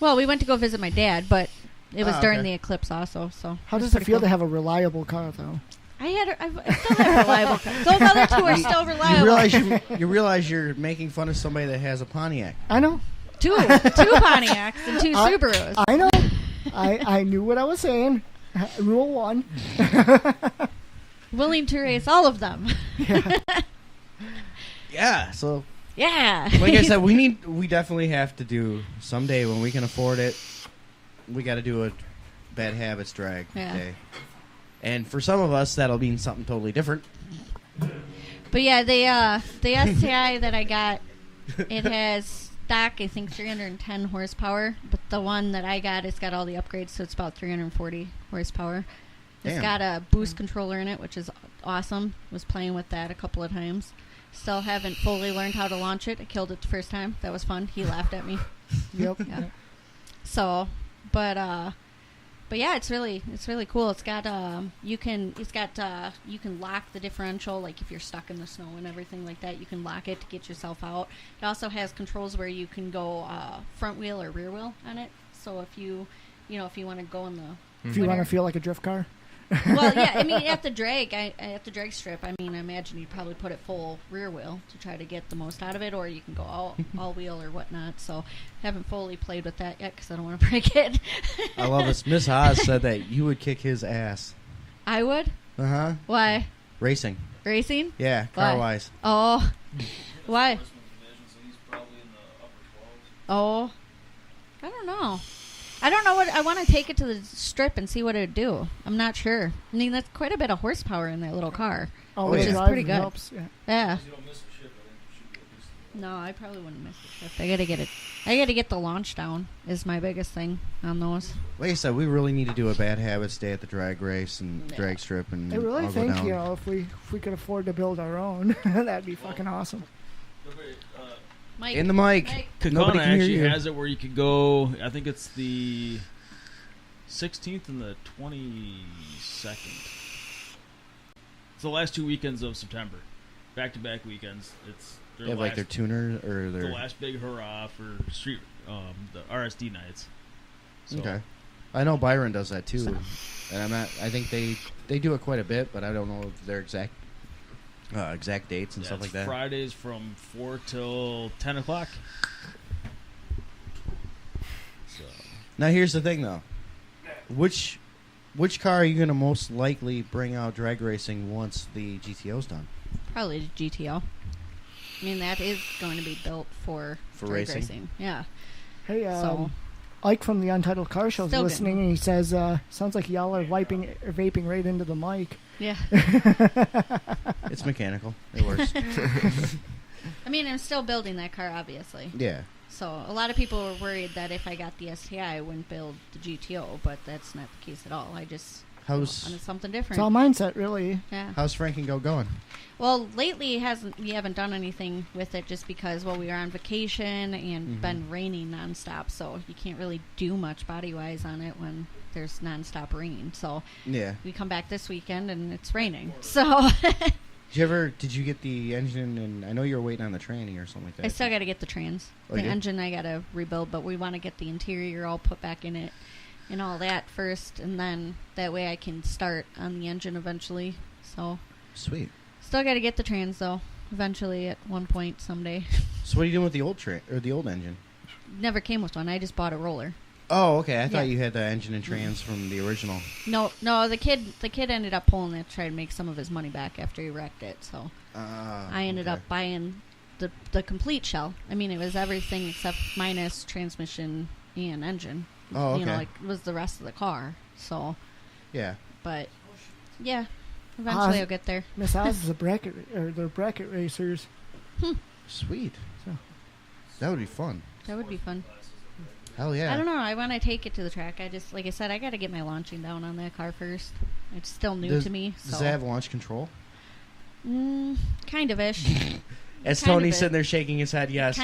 Well, we went to go visit my dad, but it was Ah, during okay. the eclipse also. So How was does it pretty feel cool. to have a reliable car, though? I still have reliable cars. Those other two are still reliable. You realize you're making fun of somebody that has a Pontiac. I know. two Pontiacs and two I- Subarus. I know. I knew what I was saying. Rule 1. Willing to race all of them. Yeah, so Yeah. like I said, we definitely have to do someday when we can afford it. We got to do a bad habits drag Yeah. day, and for some of us that'll mean something totally different. But yeah, the STI that I got, it has stock, I think 310 horsepower, but the one that I got, it's got all the upgrades, so it's about 340 horsepower. It's Damn. got a boost controller in it, which is awesome. Was playing with that a couple of times. Still haven't fully learned how to launch it. I killed it the first time. That was fun. He laughed at me. Yep. Yeah. So, but yeah, it's really cool. It's got you can lock the differential, like if you're stuck in the snow and everything like that, you can lock it to get yourself out. It also has controls where you can go front wheel or rear wheel on it. So if you want to go in the If you want to winter- feel like a drift car. Well, yeah, I mean, at the drag strip, I mean, I imagine you'd probably put it full rear wheel to try to get the most out of it, or you can go all wheel or whatnot. So, haven't fully played with that yet because I don't want to break it. I love this. Miss Haas said that you would kick his ass. I would? Uh-huh. Why? Racing. Racing? Yeah, car-wise. Oh. Why? Oh. I don't know. I don't know what I want to take it to the strip and see what it would do. I'm not sure. I mean, that's quite a bit of horsepower in that little car, which is pretty good. Helps, yeah. No, I probably wouldn't miss the shift. I gotta get it. I gotta get the launch down. Is my biggest thing on those. Like I said, we really need to do a bad habits day at the drag race and drag strip, and I really all think go down. if we could afford to build our own, that'd be fucking awesome. Mike. In the mic. Nobody Kakana can hear actually you. has it where you could go. I think it's the 16th and the 22nd. It's the last 2 weekends of September, back-to-back weekends. It's They have like their tuner or their the last big hurrah for street the RSD nights. So. Okay, I know Byron does that too, and I'm not. I think they do it quite a bit, but I don't know their exact dates and stuff like that. Fridays from 4 till 10 o'clock. So. Now here's the thing, though. Which car are you going to most likely bring out drag racing once the GTO's done? Probably the GTO. I mean, that is going to be built for drag racing. Yeah. Hey, so Ike from the Untitled Car Show is Still listening, and he says, "Sounds like y'all are vaping right into the mic." Yeah. It's mechanical. It works. I mean, I'm still building that car, obviously. Yeah. So a lot of people were worried that if I got the STI, I wouldn't build the GTO, but that's not the case at all. I just wanted something different. It's all mindset, really. Yeah. How's Frank and Go going? Well, lately we haven't done anything with it just because we were on vacation and been raining nonstop, so you can't really do much body wise on it when there's nonstop rain. So yeah, we come back this weekend and it's raining. So did you get the engine? And I know you were waiting on the tranny or something like that. I still got to get the trans. The engine I got to rebuild, but we want to get the interior all put back in it and all that first, and then that way I can start on the engine eventually. So sweet. Still got to get the trans though, eventually at one point someday. So what are you doing with the old the old engine? Never came with one. I just bought a roller. Oh, okay. I thought you had the engine and trans from the original. No. The kid ended up pulling it to try to make some of his money back after he wrecked it. So I ended up buying the complete shell. I mean, it was everything except minus transmission and engine. Oh, okay. You know, like it was the rest of the car. So yeah. But yeah. Eventually, I'll get there. Miss Oz is they're bracket racers. Sweet. So that would be fun. That would be fun. Hell yeah. I don't know. I want to take it to the track. I just, like I said, I got to get my launching down on that car first. It's still new to me. So. Does it have launch control? Kind of ish. As Tony's sitting there shaking his head, yes.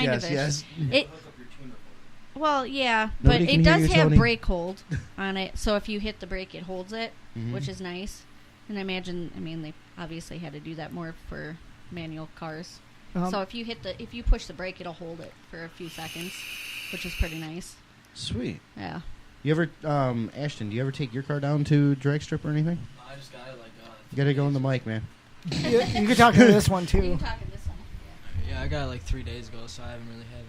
Well, yeah, Nobody but it does have Tony. brake hold on it. So if you hit the brake, it holds it, which is nice. And I mean, they obviously had to do that more for manual cars. So if you push the brake, it'll hold it for a few seconds, which is pretty nice. Sweet. Yeah. You ever, Ashton? Do you ever take your car down to drag strip or anything? I just got it You gotta go in the mic, man. You can talk to this one too. You can talk to this one. Yeah, I got it 3 days ago, so I haven't really had any.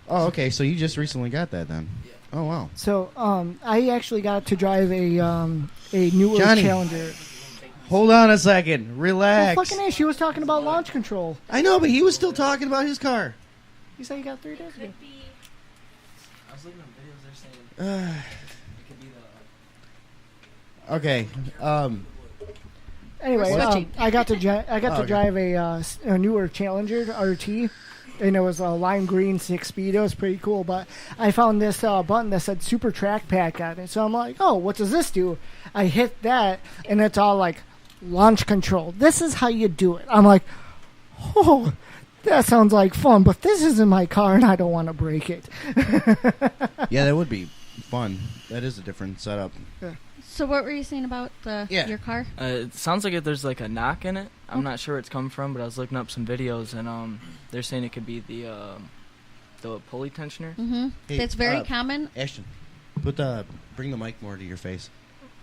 Oh, okay. So you just recently got that then? Yeah. Oh, wow. So I actually got to drive a newer Challenger. Hold on a second. Relax. Well, fucking she was talking about launch control. I know, but he was still talking about his car. You said you got 3 days ago. I was looking at videos. They're saying it could be the. Okay. Anyway, I got to drive a newer Challenger RT, and it was a lime green 6-speed. It was pretty cool, but I found this button that said Super Track Pack on it. So I'm like, oh, what does this do? I hit that, and it's all like launch control. This is how you do it. I'm like, oh, that sounds like fun, but this isn't my car, and I don't want to break it. Yeah, that would be fun. That is a different setup. Yeah. So what were you saying about your car? It sounds like there's like a knock in it. I'm not sure where it's coming from, but I was looking up some videos, and they're saying it could be the pulley tensioner. Mm-hmm. Hey, That's very common. Ashton, bring the mic more to your face.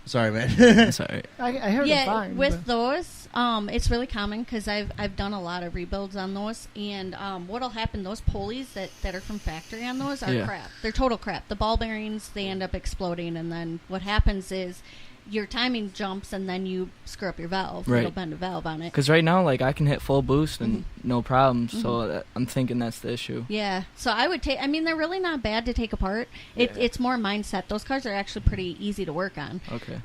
Sorry, man. Sorry. I heard it fine. With those, it's really common because I've done a lot of rebuilds on those, and what'll happen? Those pulleys that are from factory on those are crap. They're total crap. The ball bearings, they end up exploding, and then what happens is your timing jumps, and then you screw up your valve. Right. It'll bend a valve on it. Because right now, like, I can hit full boost and no problem. So I'm thinking that's the issue. Yeah. So I would take. I mean, they're really not bad to take apart. It's more mindset. Those cars are actually pretty easy to work on. Okay.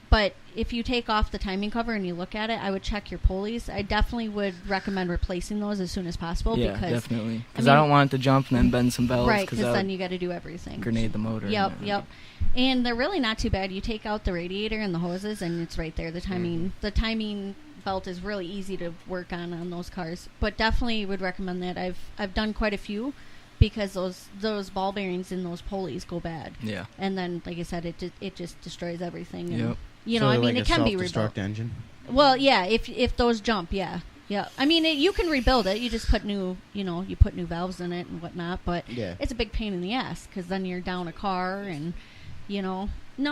But if you take off the timing cover and you look at it, I would check your pulleys. I definitely would recommend replacing those as soon as possible. Yeah, because, definitely. Because I don't want it to jump and then bend some valves. Right, because then you got to do everything. Grenade the motor. Yep. And they're really not too bad. You take out the radiator and the hoses, and it's right there. The timing belt is really easy to work on those cars. But definitely would recommend that. I've done quite a few because those ball bearings in those pulleys go bad. Yeah. And then, like I said, it just destroys everything. And, yep. You know, I mean, like it can be rebuilt. Engine? Well, yeah, if those jump, yeah. I mean, you can rebuild it. You just put new valves in it and whatnot. But it's a big pain in the ass because then you're down a car and, no,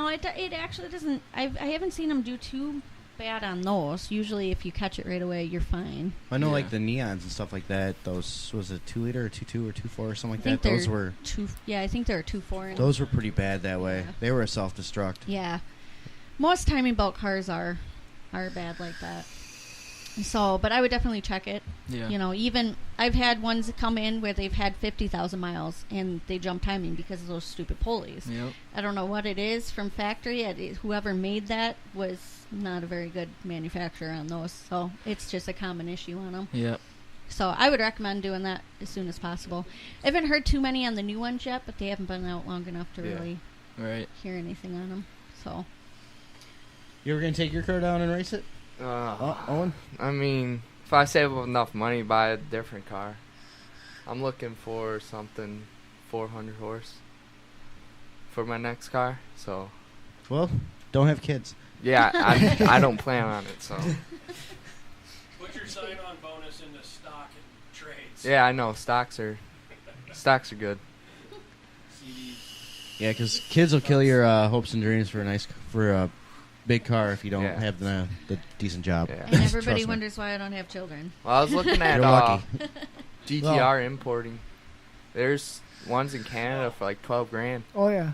it actually doesn't. I haven't seen them do too bad on those. Usually, if you catch it right away, you're fine. I know, like the neons and stuff like that. Those was a 2-liter or 2.2 or 2.4 or something like that. Those were I think they were 2.4. Those were pretty bad that way. Yeah. They were a self-destruct. Yeah. Most timing belt cars are bad like that. So, but I would definitely check it. Yeah. Even I've had ones come in where they've had 50,000 miles and they jump timing because of those stupid pulleys. Yep. I don't know what it is from factory. Whoever made that was not a very good manufacturer on those. So it's just a common issue on them. Yep. So I would recommend doing that as soon as possible. I haven't heard too many on the new ones yet, but they haven't been out long enough to really hear anything on them. So. You ever gonna take your car down and race it? Owen? I mean, if I save up enough money, buy a different car. I'm looking for something 400 horse for my next car. So. Well, don't have kids. Yeah, I don't plan on it. So. Put your sign-on bonus into stock and trades. Yeah, I know stocks are good. Yeah, because kids will kill your hopes and dreams for a big car if you don't have the decent job. Yeah. And everybody wonders why I don't have children. Well, I was looking at You're lucky. GTR importing. There's ones in Canada for like $12,000. Oh yeah,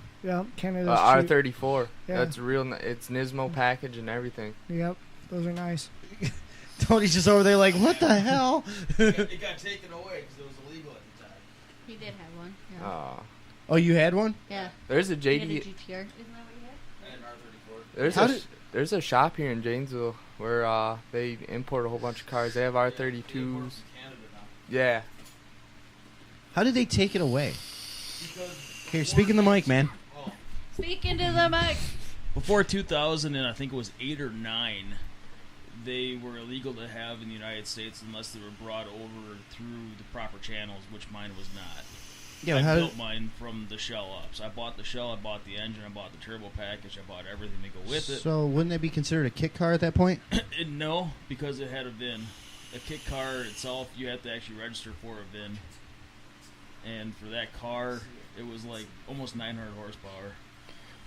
Canada. R34. Yeah. That's real. It's Nismo package and everything. Yep, those are nice. Tony's just over there like, what the hell? It got taken away because it was illegal at the time. He did have one. Yeah. Oh, you had one? Yeah. There's a He had a GTR. Isn't that what you had? And R34. There's a shop here in Janesville where they import a whole bunch of cars. They have R32s. Yeah. How did they take it away? Here, speak in the mic, man. Speak into the mic. Before 2000, and I think it was 8 or 9, they were illegal to have in the United States unless they were brought over through the proper channels, which mine was not. Yeah, I built mine from the shell up. So I bought the shell, I bought the engine, I bought the turbo package, I bought everything to go with it. So wouldn't that be considered a kit car at that point? No, because it had a VIN. A kit car itself, you have to actually register for a VIN. And for that car, it was like almost 900 horsepower.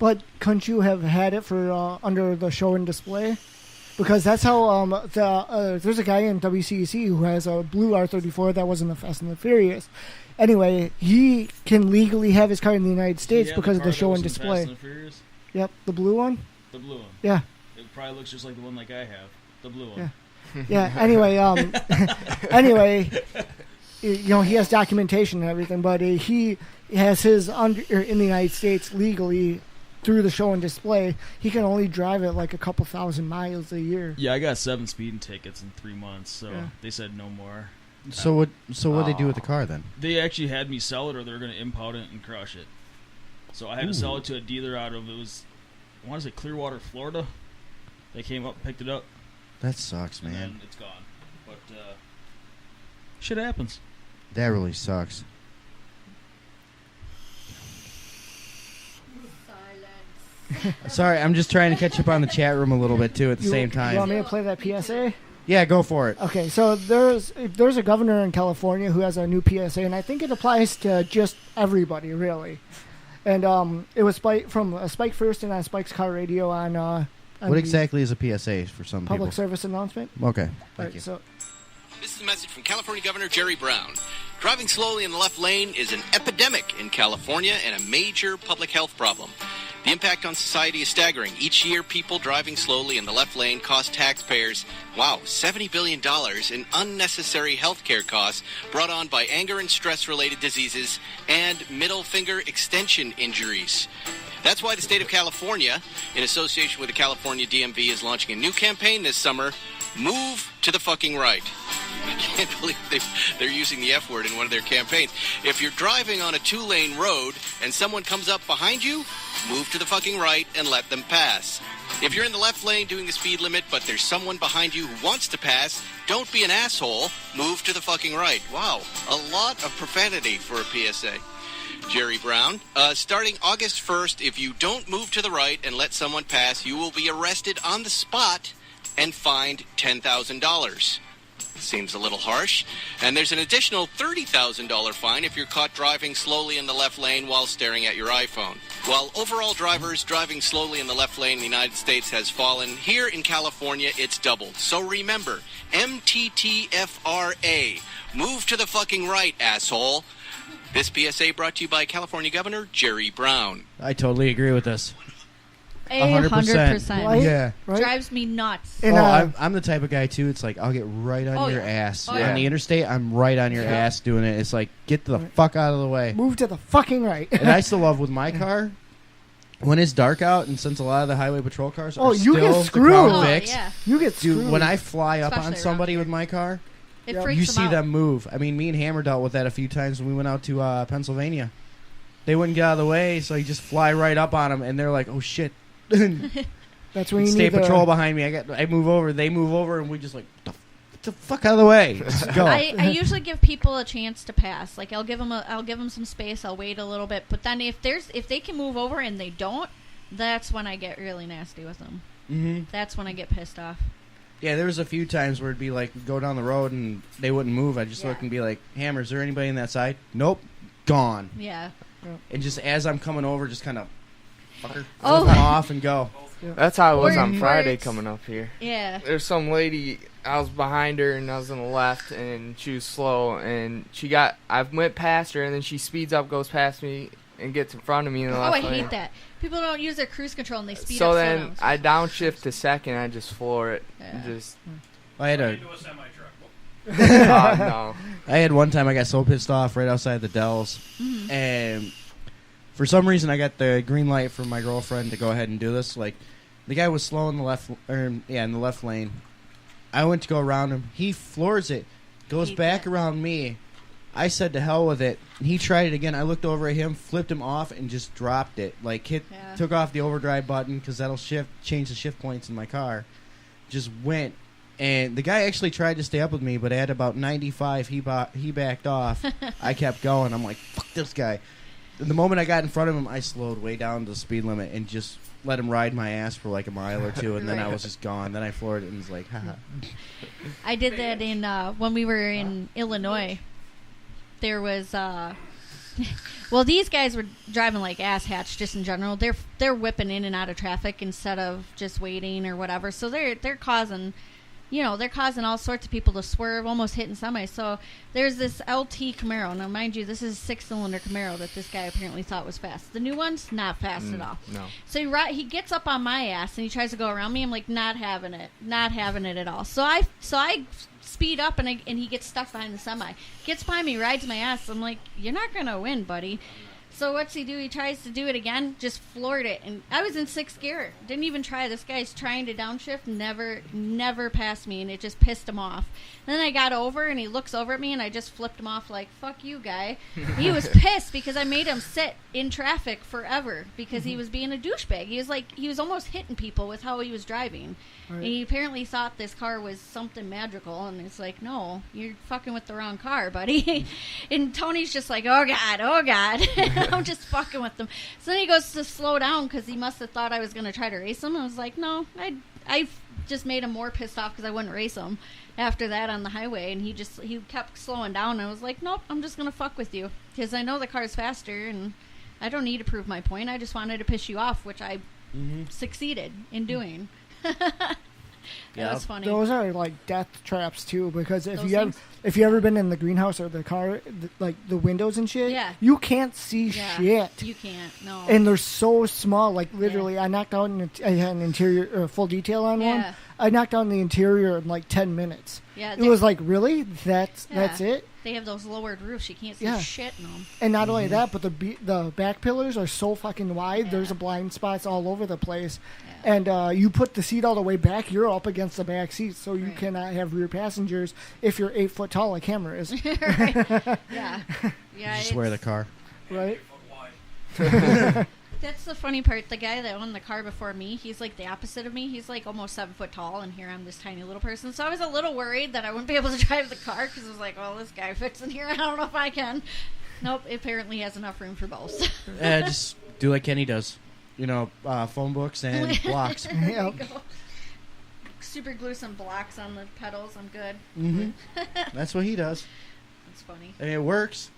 But couldn't you have had it for under the show and display? Because that's how there's a guy in WCEC who has a blue R34 that was in the Fast and the Furious. Anyway, he can legally have his car in the United States because of the show and display. Fast and the Furious? Yep, the blue one. The blue one. Yeah. It probably looks just like the one like I have. The blue one. Yeah. Yeah. Anyway, he has documentation and everything, but he has his in the United States legally through the show and display. He can only drive it like a couple thousand miles a year. Yeah, I got 7 speeding tickets in 3 months, so they said no more. So what they do with the car then? They actually had me sell it, or they were going to impound it and crush it. So I had to sell it to a dealer out of I want to say Clearwater, Florida. They came up and picked it up. That sucks, man. And then it's gone. But shit happens. That really sucks. Sorry, I'm just trying to catch up on the chat room a little bit too at the same time. You want me to play that PSA? Yeah, go for it. Okay, so there's a governor in California who has a new PSA, and I think it applies to just everybody, really. And it was from Spike First and on Spike's car radio on what exactly is a PSA for some public people? service announcement. Okay, thank you. So, this is a message from California Governor Jerry Brown. Driving slowly in the left lane is an epidemic in California and a major public health problem. The impact on society is staggering. Each year, people driving slowly in the left lane cost taxpayers, $70 billion in unnecessary health care costs brought on by anger and stress-related diseases and middle finger extension injuries. That's why the state of California, in association with the California DMV, is launching a new campaign this summer, Move to the Fucking Right. I can't believe they're using the F word in one of their campaigns. If you're driving on a 2-lane road and someone comes up behind you, move to the fucking right and let them pass. If you're in the left lane doing the speed limit, but there's someone behind you who wants to pass, don't be an asshole. Move to the fucking right. Wow, a lot of profanity for a PSA. Jerry Brown. Starting August 1st, if you don't move to the right and let someone pass, you will be arrested on the spot and fined $10,000. Seems a little harsh. And there's an additional $30,000 fine if you're caught driving slowly in the left lane while staring at your iPhone. While overall drivers driving slowly in the left lane in the United States has fallen, here in California it's doubled. So remember, MTTFRA. Move to the fucking right, asshole. This PSA brought to you by California Governor Jerry Brown. I totally agree with this. 100%. Right? Yeah. Right? Drives me nuts. And, I'm the type of guy too. It's like I'll get right on your ass Oh, on yeah. the interstate. I'm right on your ass doing it. It's like get the fuck out of the way. Move to the fucking right. And I still love with my car when it's dark out, and since a lot of the highway patrol cars are you still get screwed. the Crown Oh, Vics, yeah. You get screwed. dude, when I fly up Especially on somebody around with my car, It Yep. freaks you them see out. them move. I mean, me and Hammer dealt with that a few times when we went out to Pennsylvania. They wouldn't get out of the way, so you just fly right up on them, and they're like, "Oh shit!" That's when you State need patrol behind me. I move over. They move over, and we just like, get the fuck out of the way. Just go. I usually give people a chance to pass. Like I'll give them some space. I'll wait a little bit, but then if they can move over and they don't, that's when I get really nasty with them. Mm-hmm. That's when I get pissed off. Yeah, there was a few times where it'd be like go down the road and they wouldn't move. I'd just look and be like, "Hammer, is there anybody in that side?" Nope, gone. Yeah. And just as I'm coming over, just kind of flip Oh. them off and go. That's how it was on Or Friday it's- coming up here. Yeah. There's some lady, I was behind her and I was on the left and she was slow and I went past her and then she speeds up, goes past me and gets in front of me in the Oh, left I lane. hate that. People don't use their cruise control and they speed So up. then slow down. I downshift to second, I just floor it. Yeah. Just I had a. Into a semi-truck. oh no. I had one time I got so pissed off right outside the Dells, and for some reason I got the green light from my girlfriend to go ahead and do this. Like the guy was slow in the left, in the left lane. I went to go around him. He floors it, goes Hate back that. around me. I said to hell with it. And he tried it again. I looked over at him, flipped him off, and just dropped it. Like took off the overdrive button because that'll change the shift points in my car. Just went. And the guy actually tried to stay up with me, but at about 95, he backed off. I kept going. I'm like, fuck this guy. And the moment I got in front of him, I slowed way down to the speed limit and just let him ride my ass for like a mile or two, and then I was just gone. Then I floored it and was like, haha. I did that in when we were in Illinois. There was well, these guys were driving like asshats just in general. They're whipping in and out of traffic instead of just waiting or whatever. So they're causing, they're causing all sorts of people to swerve, almost hitting semis. So there's this LT Camaro. Now, mind you, this is a 6-cylinder Camaro that this guy apparently thought was fast. The new one's not fast at all. No. So he gets up on my ass and he tries to go around me. I'm like, not having it at all. So I speed up and he gets stuck behind the semi. Gets behind me, rides my ass. I'm like, you're not gonna win, buddy. So what's he do? He tries to do it again, just floored it. And I was in 6th gear. Didn't even try. This guy's trying to downshift, never passed me, and it just pissed him off. And then I got over, and he looks over at me, and I just flipped him off like, fuck you, guy. He was pissed because I made him sit in traffic forever because he was being a douchebag. He was almost hitting people with how he was driving. Right. And he apparently thought this car was something magical, and it's like, no, you're fucking with the wrong car, buddy. And Tony's just like, oh, God. I'm just fucking with them. So then he goes to slow down because he must have thought I was going to try to race him. I was like, no, I just made him more pissed off because I wouldn't race him after that on the highway. And he kept slowing down. And I was like, nope, I'm just going to fuck with you because I know the car's faster and I don't need to prove my point. I just wanted to piss you off, which I succeeded in doing. That was funny. Those are like death traps too, because if Those you things? if you ever been in the greenhouse or the car, like the windows and shit, Yeah. you can't see shit. You can't. No. And they're so small. Like literally, I knocked out I had an interior full detail on one. Yeah. I knocked down the interior in like 10 minutes. Yeah, it was like, really? That's it? They have those lowered roofs. You can't see Yeah. shit in them. And not only that, but the back pillars are so fucking wide. There's blind spots all over the place. And you put the seat all the way back, you're up against the back seat, so you cannot have rear passengers if you're 8 foot tall like Hammer is. Right. Yeah. Just wear the car. Right. That's the funny part. The guy that owned the car before me, he's like the opposite of me. He's like almost 7 foot tall, and here I'm this tiny little person. So I was a little worried that I wouldn't be able to drive the car because I was like, well, this guy fits in here. I don't know if I can. Nope, apparently he has enough room for both. Just do like Kenny does. You know, phone books and blocks. There you go. Super glue some blocks on the pedals. I'm good. That's what he does. That's funny. And it works.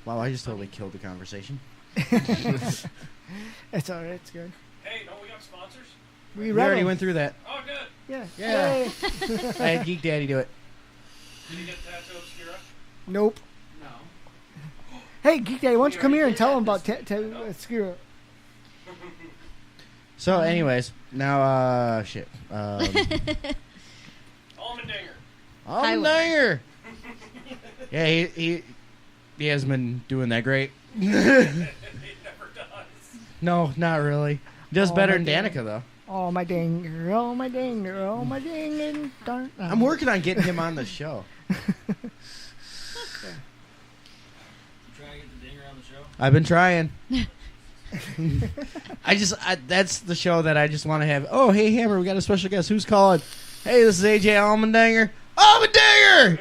Wow, I just totally killed the conversation. It's alright, it's good. Hey, don't we got sponsors? We already went through that. Oh, good. Yeah. Yeah. I had Geek Daddy do it. Did you get Tattoo Obscura? Nope. No. Hey, Geek Daddy, why don't you come here and tell him about Screw It. So, anyways, now, shit. Almondinger. Almondinger! Yeah, he hasn't been doing that great. He never does. No, not really. Does better than Danica, though. Oh, my dinger, oh, my dinger, oh, my ding, darn. I'm working on getting him on the show. Trying to get the dinger on the show? I've been trying. That's the show that I just want to have. Oh, hey, Hammer, we got a special guest. Who's calling? Hey, this is AJ Almondinger. Almondinger!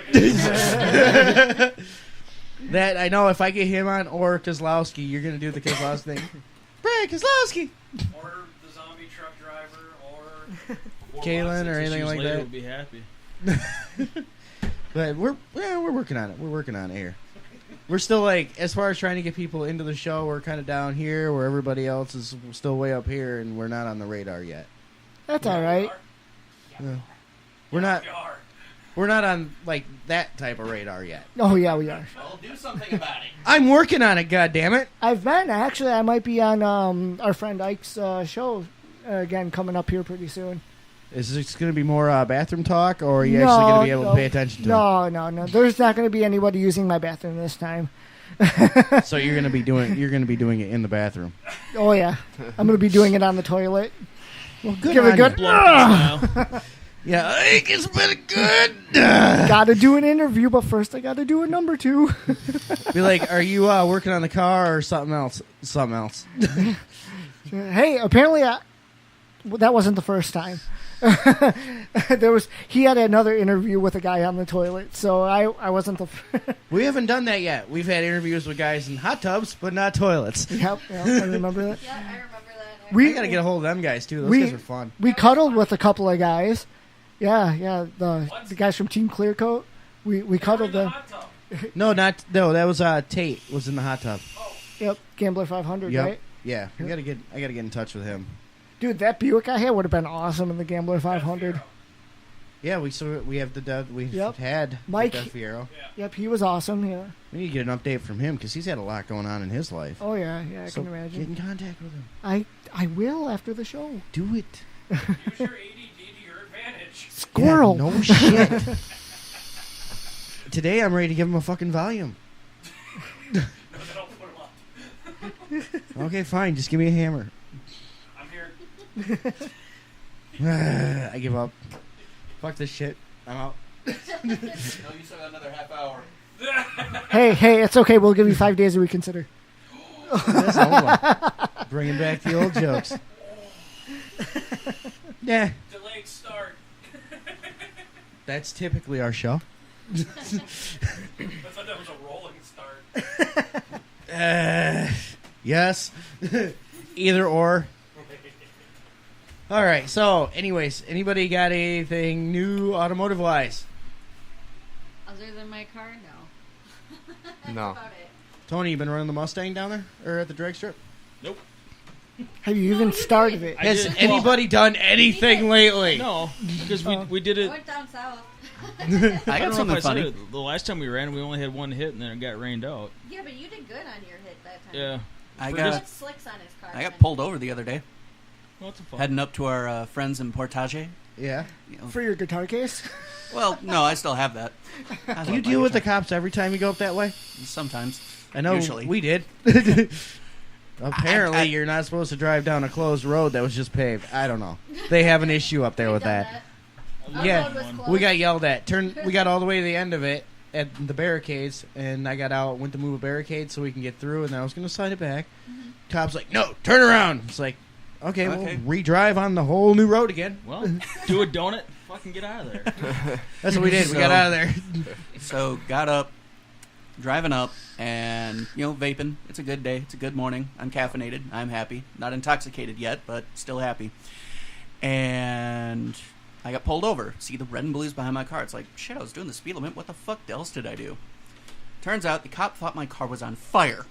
That, I know if I get him on or Kozlowski, you're going to do the Kozlowski thing. Brad Kozlowski! Or the zombie truck driver, or Kaylin or anything like that. Would be happy. But we're working on it. We're working on it here. We're still like, as far as trying to get people into the show, we're kind of down here where everybody else is still way up here, and we're not on the radar yet. That's all right. We're not. We're not on like that type of radar yet. Oh yeah, we are. Well, do something about it. I'm working on it. God damn it! I've been actually. I might be on our friend Ike's show again coming up here pretty soon. Is this going to be more bathroom talk, or are you actually going to be able to pay attention to it? No. There's not going to be anybody using my bathroom this time. So you're going to be doing it in the bathroom. Oh yeah, I'm going to be doing it on the toilet. Well, good. Give it a good. Yeah, Ike has been good. Got to do an interview, but first I got to do a number 2. Be like, are you working on the car or something else? Something else. Hey, apparently that wasn't the first time. He had another interview with a guy on the toilet, so I wasn't the. We haven't done that yet. We've had interviews with guys in hot tubs, but not toilets. Yep, I remember that. Yeah, I remember that. We got to get a hold of them guys too. Those guys are fun. We cuddled with a couple of guys. Yeah, the guys from Team Clearcoat. We cuddled them. No, that was Tate was in the hot tub. Yep, Gambler 500, yep. right? Yeah, I gotta get in touch with him. Dude, that Buick I had would have been awesome in the Gambler 500. Yeah, we had Mike Del Fiero. Yep, he was awesome. Yeah. We need to get an update from him because he's had a lot going on in his life. Oh yeah, I can imagine. Get in contact with him. I will after the show. Do it. Use your ADD to your advantage. Squirrel. Yeah, no shit. Today I'm ready to give him a fucking volume. No, don't put him up. Okay, fine. Just give me a hammer. I'm here. I give up. Fuck this shit. I'm out. No, you still got another half hour. Hey, it's okay. We'll give you 5 days to reconsider. That's old. Bringing back the old jokes. Yeah. Delayed start. That's typically our show. I thought that was a rolling start. Yes. Either or. All right. So, anyways, anybody got anything new automotive-wise? Other than my car, no. That's No. about it. Tony, you been running the Mustang down there? Or at the drag strip? Nope. Have you even started it? Has anybody done anything lately? No, because we did it. Went down south. I got something funny. The last time we ran, we only had one hit, and then it got rained out. Yeah, but you did good on your hit that time. Yeah. I He got had slicks on his car. I got pulled over the other day. Well, it's a fun. Heading up to our friends in Portage. Yeah. For your guitar case? Well, no, I still have that. Do you deal with the cops every time you go up that way? Sometimes. I know. Usually. We did. Apparently, you're not supposed to drive down a closed road that was just paved. I don't know. They have an issue up there with that. Yeah, we got yelled at. We got all the way to the end of it at the barricades, and I got out, went to move a barricade so we can get through, and then I was going to slide it back. Cop's like, no, turn around. It's like, okay, we'll redrive on the whole new road again. Well, do a donut. Fucking get out of there. That's what we did. We got out of there. So got up, driving up, and vaping. It's a good day. It's a good morning. I'm caffeinated. I'm happy. Not intoxicated yet, but still happy. And I got pulled over. See the red and blues behind my car. It's like, shit, I was doing the speed limit. What the fuck else did I do? Turns out the cop thought my car was on fire.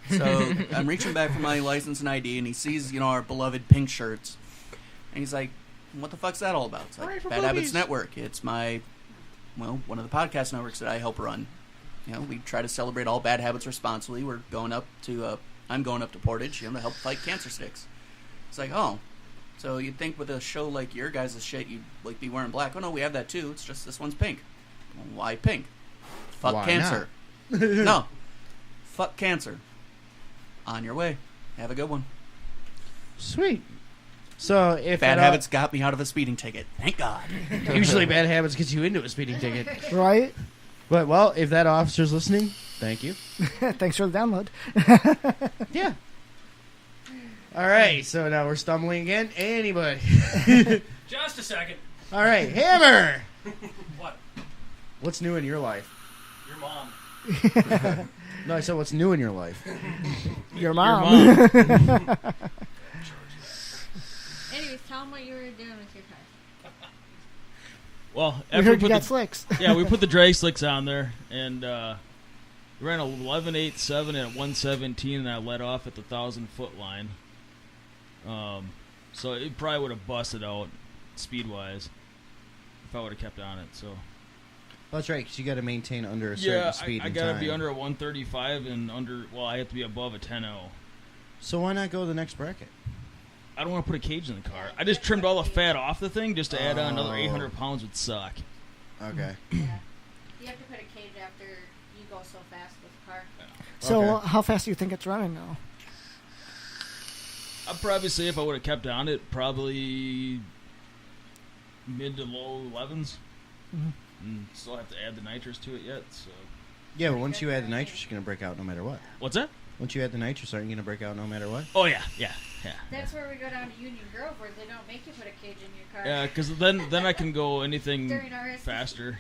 So I'm reaching back for my license and ID, and he sees, our beloved pink shirts. And he's like, what the fuck's that all about? It's like, Bad Habits Network. It's one of the podcast networks that I help run. We try to celebrate all bad habits responsibly. I'm going up to Portage, to help fight cancer sticks. It's like, oh, so you'd think with a show like your guys' shit, you'd be wearing black. Oh no, we have that too. It's just this one's pink. Well, why pink? Fuck Why cancer. No, fuck cancer. On your way. Have a good one. Sweet. So if bad habits got me out of a speeding ticket, thank God. Usually bad habits get you into a speeding ticket, right? But if that officer's listening, thank you. Thanks for the download. Yeah. All right, so now we're stumbling again. Anybody? Just a second. All right, Hammer. What? What's new in your life? Your mom. No, I said what's new in your life. Your mom. Anyways, tell them what you were doing with your car. Well, we heard you got slicks. Yeah, we put the drag slicks on there, and we ran a 11.87 at 117, and I let off at the 1,000-foot line. So it probably would have busted out speed-wise if I would have kept on it. So. That's right, because you got to maintain under a certain speed. I got to be under a 135 and I have to be above a 10.0. So why not go to the next bracket? I don't want to put a cage in the car. I just trimmed all the fat off the thing just to add on another 800 pounds would suck. Okay. Yeah. You have to put a cage after you go so fast with the car. So how fast do you think it's running now? I'd probably say if I would have kept on it, probably mid to low 11s. Mm-hmm. And still have to add the nitrous to it yet. So. Yeah, but once you add the nitrous, you're going to break out no matter what. What's that? Once you add the nitrous, aren't you going to break out no matter what? Oh, yeah. That's where we go down to Union Grove, where they don't make you put a cage in your car. Yeah, because then I can go anything During our faster,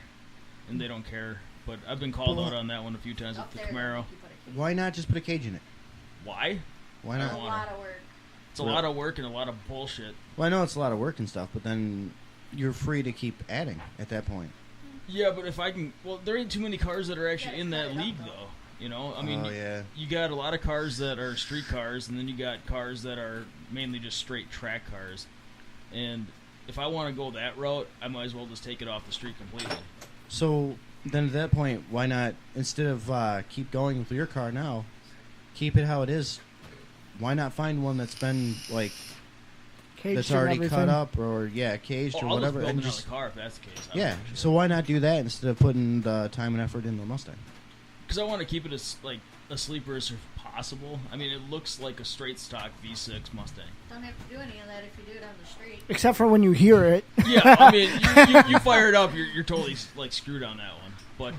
and they don't care. But I've been called out on that one a few times with the Camaro. Why not just put a cage in it? Why? Why not? It's a lot of work. It's a lot of work and a lot of bullshit. Well, I know it's a lot of work and stuff, but then you're free to keep adding at that point. Yeah, but if I can... Well, there ain't too many cars that are actually in that league, though. I mean, you got a lot of cars that are street cars, and then you got cars that are mainly just straight track cars. And if I want to go that route, I might as well just take it off the street completely. So then at that point, why not, instead of keep going with your car now, keep it how it is? Why not find one that's been, Caged that's already everything. cut up or, caged or whatever? I'll just build another car if that's the case. So why not do that instead of putting the time and effort in the Mustang? Because I want to keep it as a sleeper as possible. I mean, it looks like a straight stock V6 Mustang. Don't have to do any of that if you do it on the street. Except for when you hear it. Yeah, I mean, you fire it up, you're totally screwed on that one. But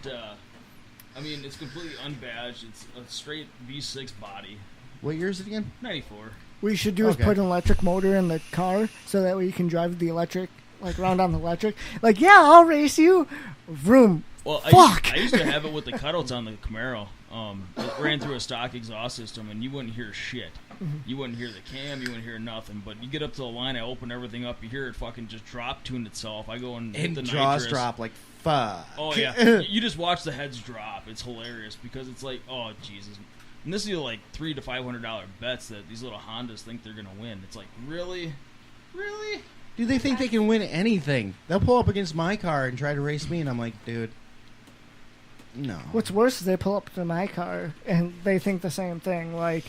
I mean, it's completely unbadged. It's a straight V6 body. What year is it again? 94. What you should do is put an electric motor in the car so that way you can drive the electric, around on the electric. I'll race you. Vroom. Well, Fuck. I used to have it with the cutouts on the Camaro. It ran through a stock exhaust system, and you wouldn't hear shit. Mm-hmm. You wouldn't hear the cam, you wouldn't hear nothing. But you get up to the line, I open everything up, you hear it fucking just drop tune itself. I go and hit the jaws nitrous. drop fuck. Oh yeah, you just watch the heads drop. It's hilarious because it's like, oh Jesus. And this is like $300 to $500 bets that these little Hondas think they're gonna win. It's like, really? Dude, they think they can win anything. They'll pull up against my car and try to race me, and I'm like, dude, no. What's worse is they pull up to my car and they think the same thing. Like,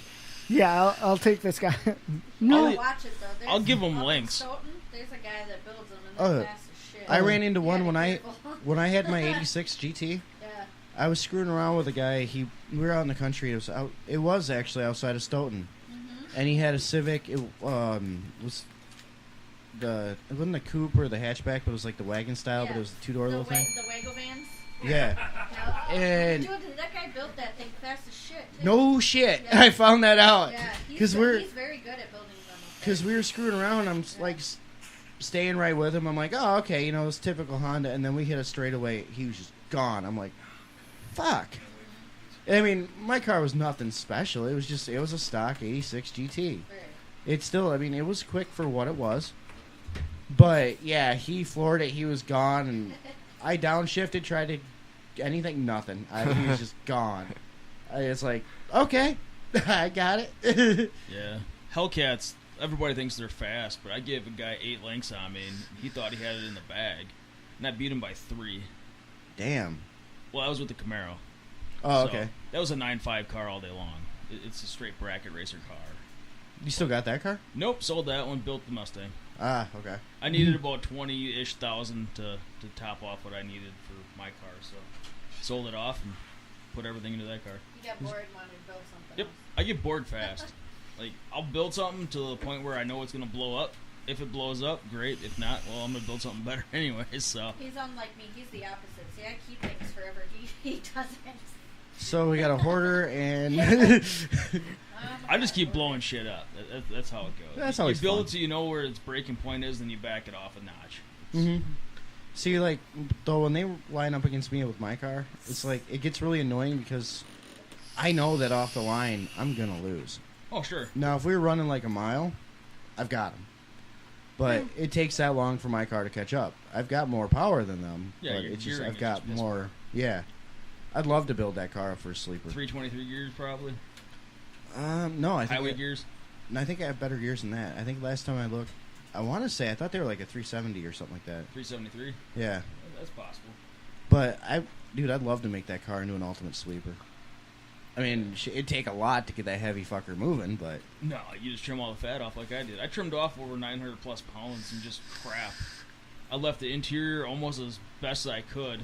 yeah, I'll take this guy. No, watch it though. I'll give them up in links. Stoughton, there's a guy that builds them, and they're fast as shit. I ran into one when I had my '86 GT. Yeah. I was screwing around with a guy. We were out in the country. It was actually outside of Stoughton, and he had a Civic. It wasn't the coupe or the hatchback, but it was like the wagon style, but it was the two-door little thing. The Wago vans. Yeah. And dude, that guy built that thing fast as shit. Too. No shit. Yeah. I found that out. Yeah, he's very good at building them. Because we were screwing around. I'm like staying right with him. I'm like, oh, okay, it's typical Honda. And then we hit a straightaway. He was just gone. I'm like, fuck. I mean, my car was nothing special. It was a stock 86 GT. Right. It's still, it was quick for what it was. But, yeah, he floored it. He was gone. And I downshifted, tried to anything, nothing. He was just gone. It's like, okay, I got it. Yeah. Hellcats, everybody thinks they're fast, but I gave a guy 8 lengths on me, and he thought he had it in the bag. And I beat him by 3. Damn. Well, I was with the Camaro. Oh, okay. That was a 9.5 car all day long. It's a straight bracket racer car. You still got that car? Nope, sold that one, built the Mustang. Ah, okay. I needed about 20-ish thousand to top off what I needed for my car, so sold it off and put everything into that car. You got bored and wanted to build something. Yep, I get bored fast. Like, I'll build something to the point where I know it's going to blow up. If it blows up, great. If not, well, I'm going to build something better anyway, so. He's unlike me. He's the opposite. See, I keep things forever. He doesn't. So we got a hoarder and... I just keep blowing shit up. That's how it goes. That's always You build fun. it so you know where its breaking point is, then you back it off a notch. Mm-hmm. See, like, though, when they line up against me with my car, it's like, it gets really annoying because I know that off the line, I'm going to lose. Oh, sure. Now, if we were running like a mile, I've got them. But it takes that long for my car to catch up. I've got more power than them. Yeah, but your it's just, gearing I've got is just more. Yeah. I'd love to build that car up for a sleeper. 323 gears, probably. No, I think Highway gears. No, I think I have better gears than that. I think last time I looked, I want to say I thought they were like a 370 or something like that. 373. Yeah. That's possible. But dude, I'd love to make that car into an ultimate sleeper. I mean, it'd take a lot to get that heavy fucker moving, but No, you just trim all the fat off like I did. I trimmed off over 900 plus pounds and just crap. I left the interior almost as best as I could,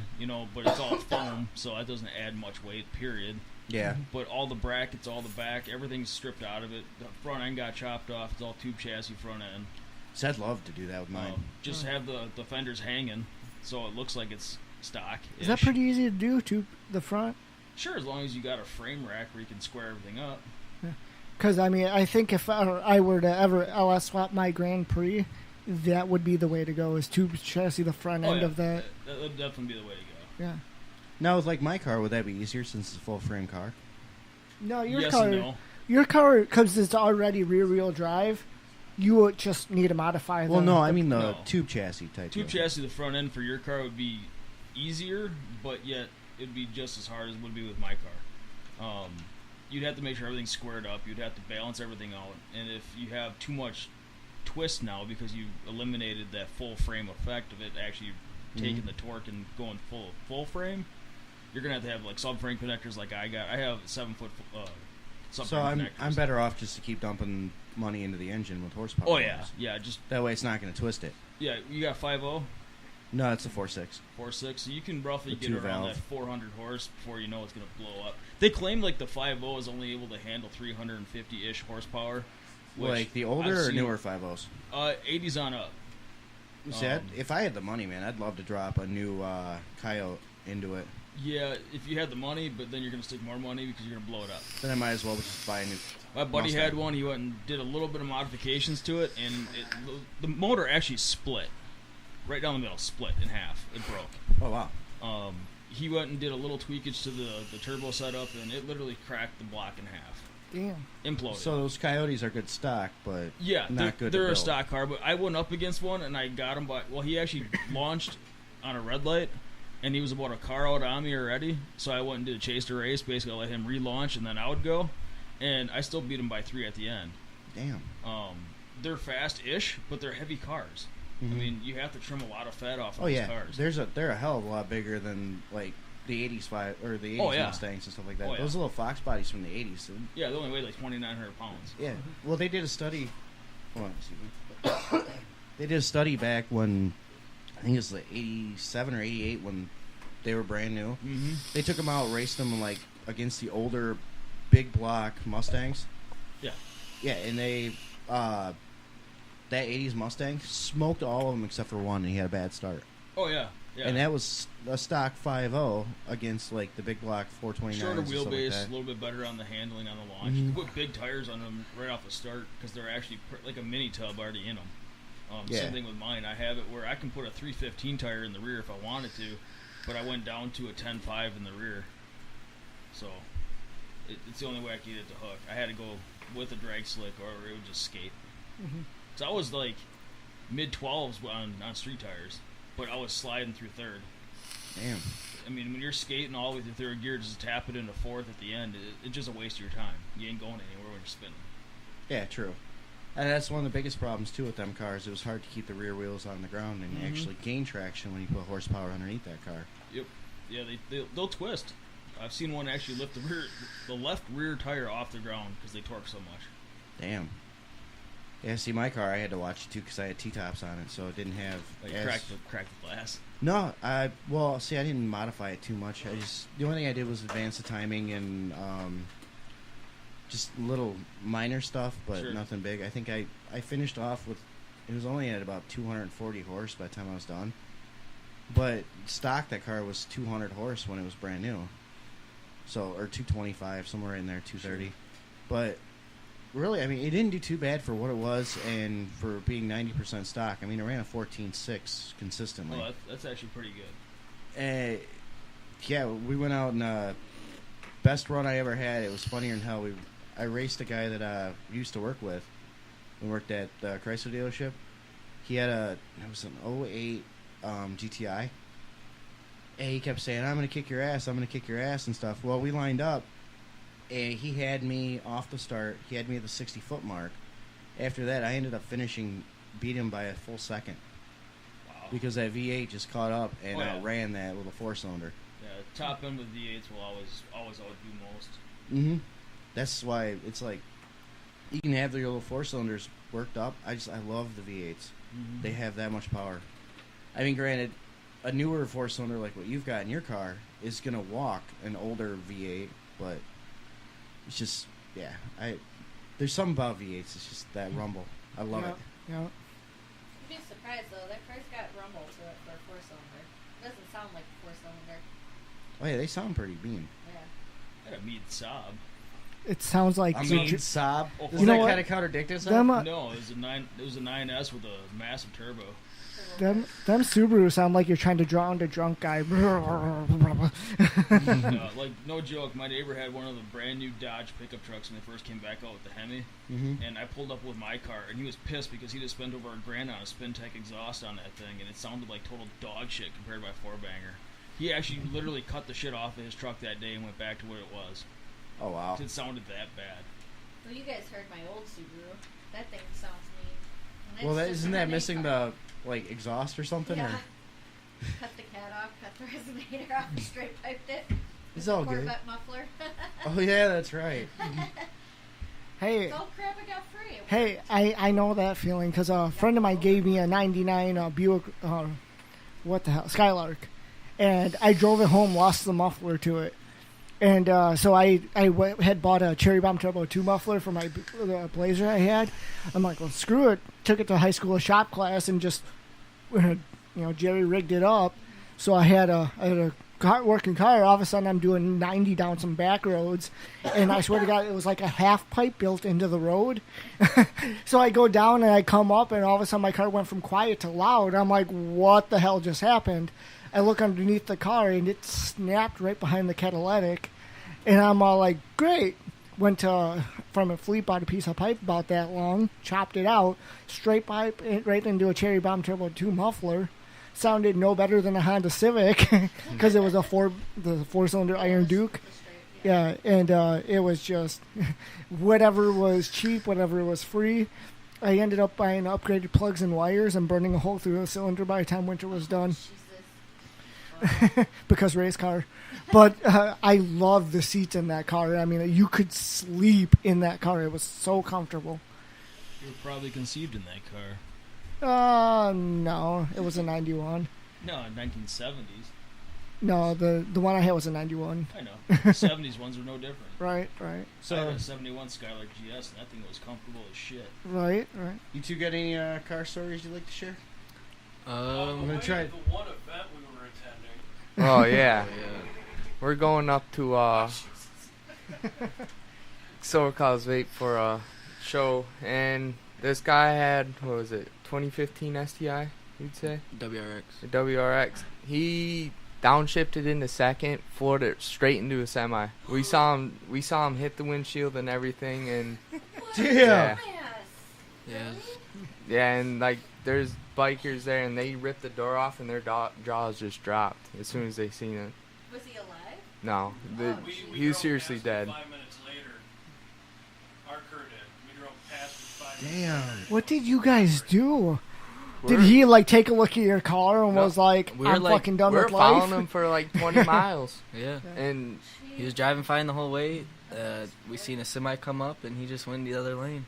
but it's all foam, so that doesn't add much weight, period. Yeah. But all the brackets, all the back, everything's stripped out of it. The front end got chopped off. It's all tube chassis front end. So I'd love to do that with mine. Just have the fenders hanging so it looks like it's stock. Is that pretty easy to do to the front? Sure, as long as you got a frame rack where you can square everything up. Because, I think if I were to ever LS swap my Grand Prix, that would be the way to go, is tube chassis the front end of that. That would definitely be the way to go. Yeah. Now, with like my car, would that be easier since it's a full frame car? No, Yes and no. Your car, because it's already rear-wheel drive, you would just need to modify Well, no, I mean the No. tube chassis type. Tube deal. chassis, the front end for your car would be easier, but yet it'd be just as hard as it would be with my car. You'd have to make sure everything's squared up. You'd have to balance everything out. And if you have too much twist now because you eliminated that full frame effect of it actually taking the torque and going full frame, you're gonna have to have like subframe connectors like I got. I have 7-foot subframe So connectors. I'm better off just to keep dumping money into the engine with horsepower. Oh yeah, yeah. Just that way it's not going to twist it. Yeah, you got 5.0. No, it's a 4.6. 4.6. So you can roughly The get around two-valve. that 400 horse before you know it's going to blow up. They claim like the 5.0 is only able to handle 350-ish horsepower. Which Like the older I've or seen- newer 5.0s? 80's on up. See, if I had the money, man, I'd love to drop a new Coyote into it. Yeah, if you had the money, but then you're going to stick more money because you're going to blow it up. Then I might as well just buy a new. My buddy Mustang. had one. He went and did a little bit of modifications to it, and the motor actually split. Right down the middle, split in half. It broke. Oh, wow. He went and did a little tweakage to the turbo setup, and it literally cracked the block in half. Damn. Imploded. So those Coyotes are good stock, but Yeah, not good. they're to a build. stock car, but I went up against one, and I got him by... Well, he actually launched on a red light, and he was about a car out on me already. So I went and did a chase to race. Basically, I let him relaunch, and then I would go, and I still beat him by 3 at the end. Damn. They're fast-ish, but they're heavy cars. I mean, you have to trim a lot of fat off of those cars. They're a hell of a lot bigger than like the 80s Mustangs and stuff like that. Those little Fox bodies from the 80s. Yeah, they only weigh like 2,900 pounds. Yeah. Well, they did a study. Hold on, excuse me. They did a study back when I think it was like 87 or 88 when they were brand new. Mm-hmm. They took them out, raced them like against the older big block Mustangs. Yeah. Yeah, and they that 80s Mustang smoked all of them except for one, and he had a bad start. Oh, yeah. Yeah. And that was a stock 5.0 against like the big block 429s. Shorter wheelbase, a little bit better on the handling on the launch. You put big tires on them right off the start because they're actually like a mini tub already in them. Same thing with mine. I have it where I can put a 315 tire in the rear if I wanted to, but I went down to a 10.5 in the rear. So it's the only way I could get it to hook. I had to go with a drag slick or it would just skate. Mm-hmm. So I was like mid-12s on street tires, but I was sliding through third. Damn. I mean, when you're skating all the way through third gear, just tap it into fourth at the end, it's just a waste of your time. You ain't going anywhere when you're spinning. Yeah, true. And that's one of the biggest problems, too, with them cars. It was hard to keep the rear wheels on the ground and actually gain traction when you put horsepower underneath that car. Yep. Yeah, they'll twist. I've seen one actually lift the left rear tire off the ground because they torque so much. Damn. Yeah, see, my car, I had to watch it, too, because I had T-tops on it, so it didn't have... Cracked the glass? No, I didn't modify it too much. The only thing I did was advance the timing and just little minor stuff, but nothing big. I think I finished off with... It was only at about 240 horse by the time I was done. But stock, that car was 200 horse when it was brand new. So, or 225, somewhere in there, 230. Sure. But... Really, I mean, it didn't do too bad for what it was and for being 90% stock. I mean, it ran a 14.6 consistently. Oh, that's actually pretty good. Yeah, we went out and best run I ever had. It was funnier than hell. I raced a guy that we used to work with. We worked at the Chrysler dealership. He had it was an 08 GTI. And he kept saying, I'm going to kick your ass, I'm going to kick your ass and stuff. Well, we lined up. And he had me off the start. He had me at the 60-foot mark. After that, I ended up beat him by a full second. Wow. Because that V8 just caught up and outran that little four-cylinder. Yeah, top end with V8s will always outdo most. Mm-hmm. That's why it's like, you can have your little four-cylinders worked up. I love the V8s. Mm-hmm. They have that much power. I mean, granted, a newer four-cylinder like what you've got in your car is going to walk an older V8, but... It's just, yeah. There's something about V8s. It's just that rumble. I love it. Yeah. You'd be surprised though. That car's got rumble to it for a four-cylinder. It doesn't sound like a four-cylinder. Oh yeah, they sound pretty mean. Yeah. Had a mean sob. It sounds like a mean sob. Does you know that what? kind of contradict itself? No, it was a 9S with a massive turbo. Them Subaru sound like you're trying to drown the drunk guy. Like, no joke, my neighbor had one of the brand new Dodge pickup trucks when they first came back out with the Hemi, and I pulled up with my car, and he was pissed because he just spent over $1,000 on a Spin-Tech exhaust on that thing, and it sounded like total dog shit compared to my four-banger. He actually literally cut the shit off of his truck that day and went back to what it was. Oh, wow. It sounded that bad. Well, you guys heard my old Subaru. That thing sounds mean. Well, isn't that missing the... Like exhaust or something? Yeah. Or? Cut the cat off, cut the resonator off, and straight piped it. It's all good. Corvette muffler. Oh yeah, that's right. Hey. It's all crap I got free. Hey, I know that feeling because a friend of mine gave me a '99 Buick, what the hell, Skylark, and I drove it home, lost the muffler to it. And so I had bought a Cherry Bomb Turbo 2 muffler for my Blazer I had. I'm like, well, screw it. Took it to high school shop class and just, jerry rigged it up. So I had a working car. All of a sudden, I'm doing 90 down some back roads, and I swear to God, it was like a half pipe built into the road. So I go down and I come up, and all of a sudden, my car went from quiet to loud. I'm like, what the hell just happened? I look underneath the car, and it snapped right behind the catalytic. And I'm all like, great. Went from a fleet, bought a piece of pipe about that long, chopped it out, straight pipe right into a Cherry Bomb Turbo 2 muffler. sounded no better than a Honda Civic because it was the 4-cylinder Iron Duke. Yeah, and it was just whatever was cheap, whatever was free. I ended up buying upgraded plugs and wires and burning a hole through the cylinder by the time winter was done. Because race car. But I love the seats in that car. I mean, you could sleep in that car. It was so comfortable. You were probably conceived in that car. No. It was a 91. No, 1970s. No, the one I had was a 91. I know. The 70s ones were no different. Right. So I had a 71 Skylark GS, and that thing was comfortable as shit. Right. You two got any car stories you'd like to share? I'm gonna try the one event we were attending. Oh, yeah. We're going up to SoCal's Vape for a show, and this guy had, 2015 STI, you'd say? WRX. The WRX. He downshifted in the second, floored it straight into a semi. We saw him hit the windshield and everything, and damn. Yeah, and like there's bikers there, and they ripped the door off, and their jaws just dropped as soon as they seen it. Was he alive? No, he was seriously dead. 5 minutes later, our crew did. We drove past him 5 Damn. minutes. What did you guys do? Did he like take a look at your car and was like, I'm fucking done with life? We were following him for like 20 miles. Yeah. And he was driving fine the whole way. We seen a semi come up, and he just went the other lane.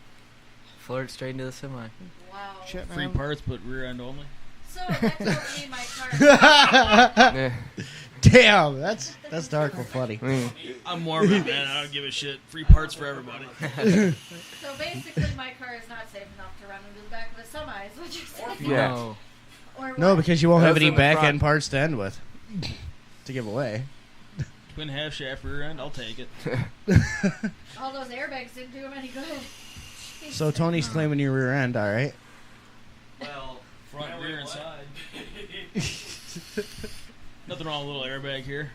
Floored straight into the semi. Wow. Shit, Free man. parts, but rear end only. So that's what made my car. Damn, that's dark but funny. I'm Mormon, man. I don't give a shit. Free parts for everybody. So basically, my car is not safe enough to run into the back of a semi. Is what you're saying? Yeah. No. Or No, what? because you won't have Those any in the back front. end parts to end with to give away. Twin half shaft rear end, I'll take it. All those airbags didn't do him any good. So Tony's claiming your rear end, all right? Well, front, rear, and side. Nothing wrong with a little airbag here.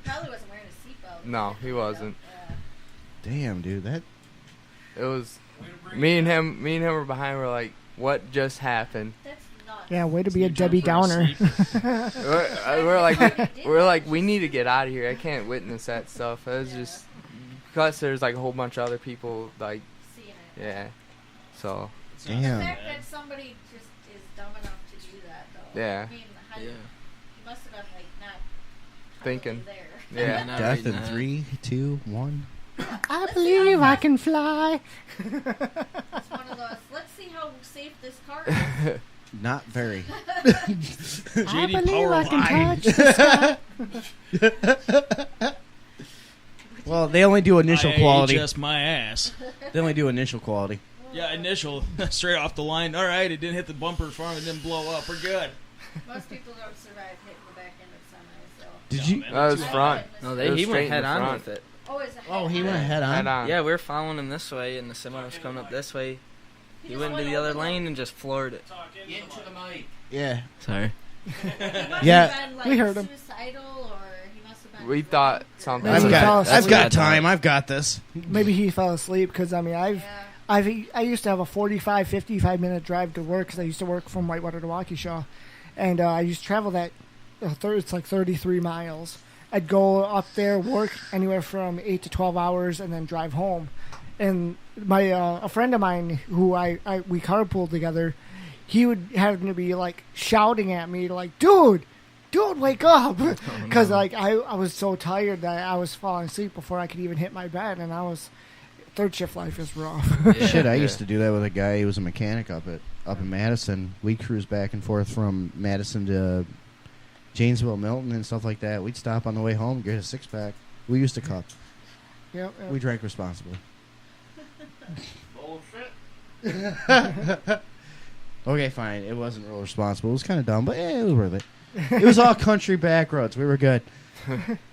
Probably wasn't wearing a seatbelt. No, he wasn't. Damn, dude, that. It was me and him were behind. We're like, what just happened? That's nuts. Yeah, way to be a Debbie Downer. we're like, we need to get out of here. I can't witness that stuff. It was just because there's like a whole bunch of other people like, Seeing it. yeah. So Damn. The fact that somebody just is dumb enough to do that, though. Yeah. I mean, he must have been like not thinking, there. yeah. Death in 3, 2, 1. I believe I can fly. It's one of those. Let's see how safe this car is. Not very. I believe Power I can line. touch the sky. Well, they only do initial quality. Just my ass. They only do initial quality. Yeah, initial. Straight off the line. All right, it didn't hit the bumper front. It didn't blow up. We're good. Most people don't survive hitting the back end of semis, so. Did you? man, That was front. No, It was he straight went in head the on front. with it. Oh, is it? Oh, he went head on. Head on. Yeah, we were following him this way, and the semi was coming up this way. He went into the other lane and just floored it. Into the mic. Yeah. Sorry. He must Yeah. have been, like, We heard him. suicidal, or he must have been. We thought something. Maybe he fell I've asleep. got time. I've got this. Maybe he fell asleep because I mean I used to have a 55 minute drive to work because I used to work from Whitewater to Waukesha, and I used to travel that. It's like 33 miles. I'd go up there, work anywhere from 8 to 12 hours, and then drive home. And my a friend of mine who we carpooled together, he would have to be like shouting at me like, dude, wake up, because like I was so tired that I was falling asleep before I could even hit my bed, and I was third shift life is rough. Shit, I used to do that with a guy. He was a mechanic up in Madison. We'd cruise back and forth from Madison to Janesville, Milton, and stuff like that. We'd stop on the way home, get a 6-pack. We used to cup. Yep. We drank responsibly. Okay, fine. It wasn't real responsible. It was kind of dumb, but it was worth it. It was all country back roads. We were good.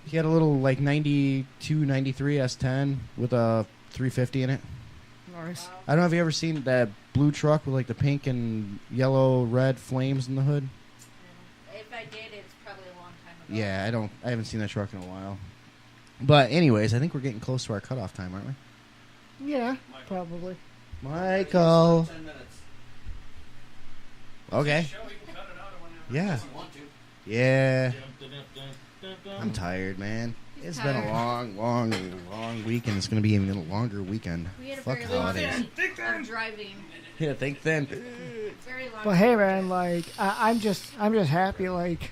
He had a little like 92, 93 S10 with a 350 in it. Nice. I don't know if you ever seen that blue truck with like the pink and yellow, red flames in the hood. If I did, it's probably a long time ago. Yeah, I haven't seen that truck in a while. But anyways, I think we're getting close to our cutoff time, aren't we? Yeah, probably. Michael. 10 minutes. Okay. Show, we can cut it out Yeah. Yeah. I'm tired, man. It's been a long weekend. It's going to be even a longer weekend. We had a Fuck very long holidays. week of driving. Yeah, think then. Very long. But hey, man, like I'm just happy, like,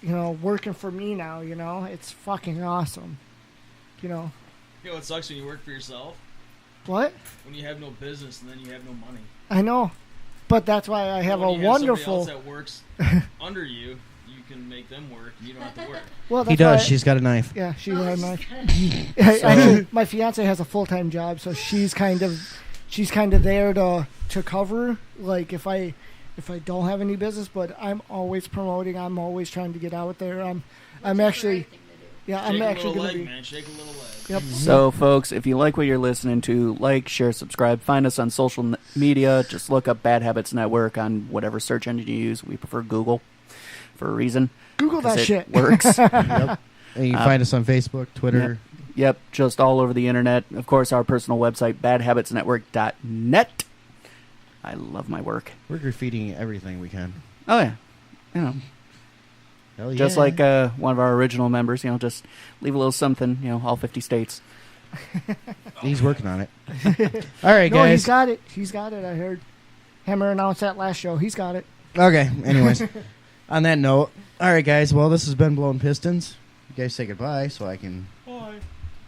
you know, working for me now. You know, it's fucking awesome. You know. You know what sucks when you work for yourself? What? When you have no business and then you have no money. I know, but that's why I have when a you wonderful. Somebody else that works under you, you can make them work. And you don't have to work. Well, He does. She's got a knife. Yeah, she got a knife. Actually, my fiance has a full-time job, so she's kind of there to cover, like, if I don't have any business. But I'm always promoting. I'm always trying to get out there. I'm actually. Yeah, I'm actually going to be. Man. Shake a little leg. Yep. So, folks, if you like what you're listening to, like, share, subscribe. Find us on social media. Just look up Bad Habits Network on whatever search engine you use. We prefer Google for a reason. Google that shit. Works. Yep. And you can find us on Facebook, Twitter. Yep, just all over the internet. Of course, our personal website, badhabitsnetwork.net. I love my work. We're graffitiing everything we can. Oh, yeah. You know. Hell yeah. Just like one of our original members, you know, just leave a little something, you know, all 50 states. He's working on it. All right, No, guys. he's got it. He's got it. I heard Hammer announced that last show. He's got it. Okay, anyways. On that note, all right, guys. Well, this has been Blown Pistons. You guys say goodbye so I can...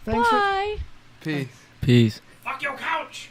Thanks Bye. Peace. Peace. Fuck your couch!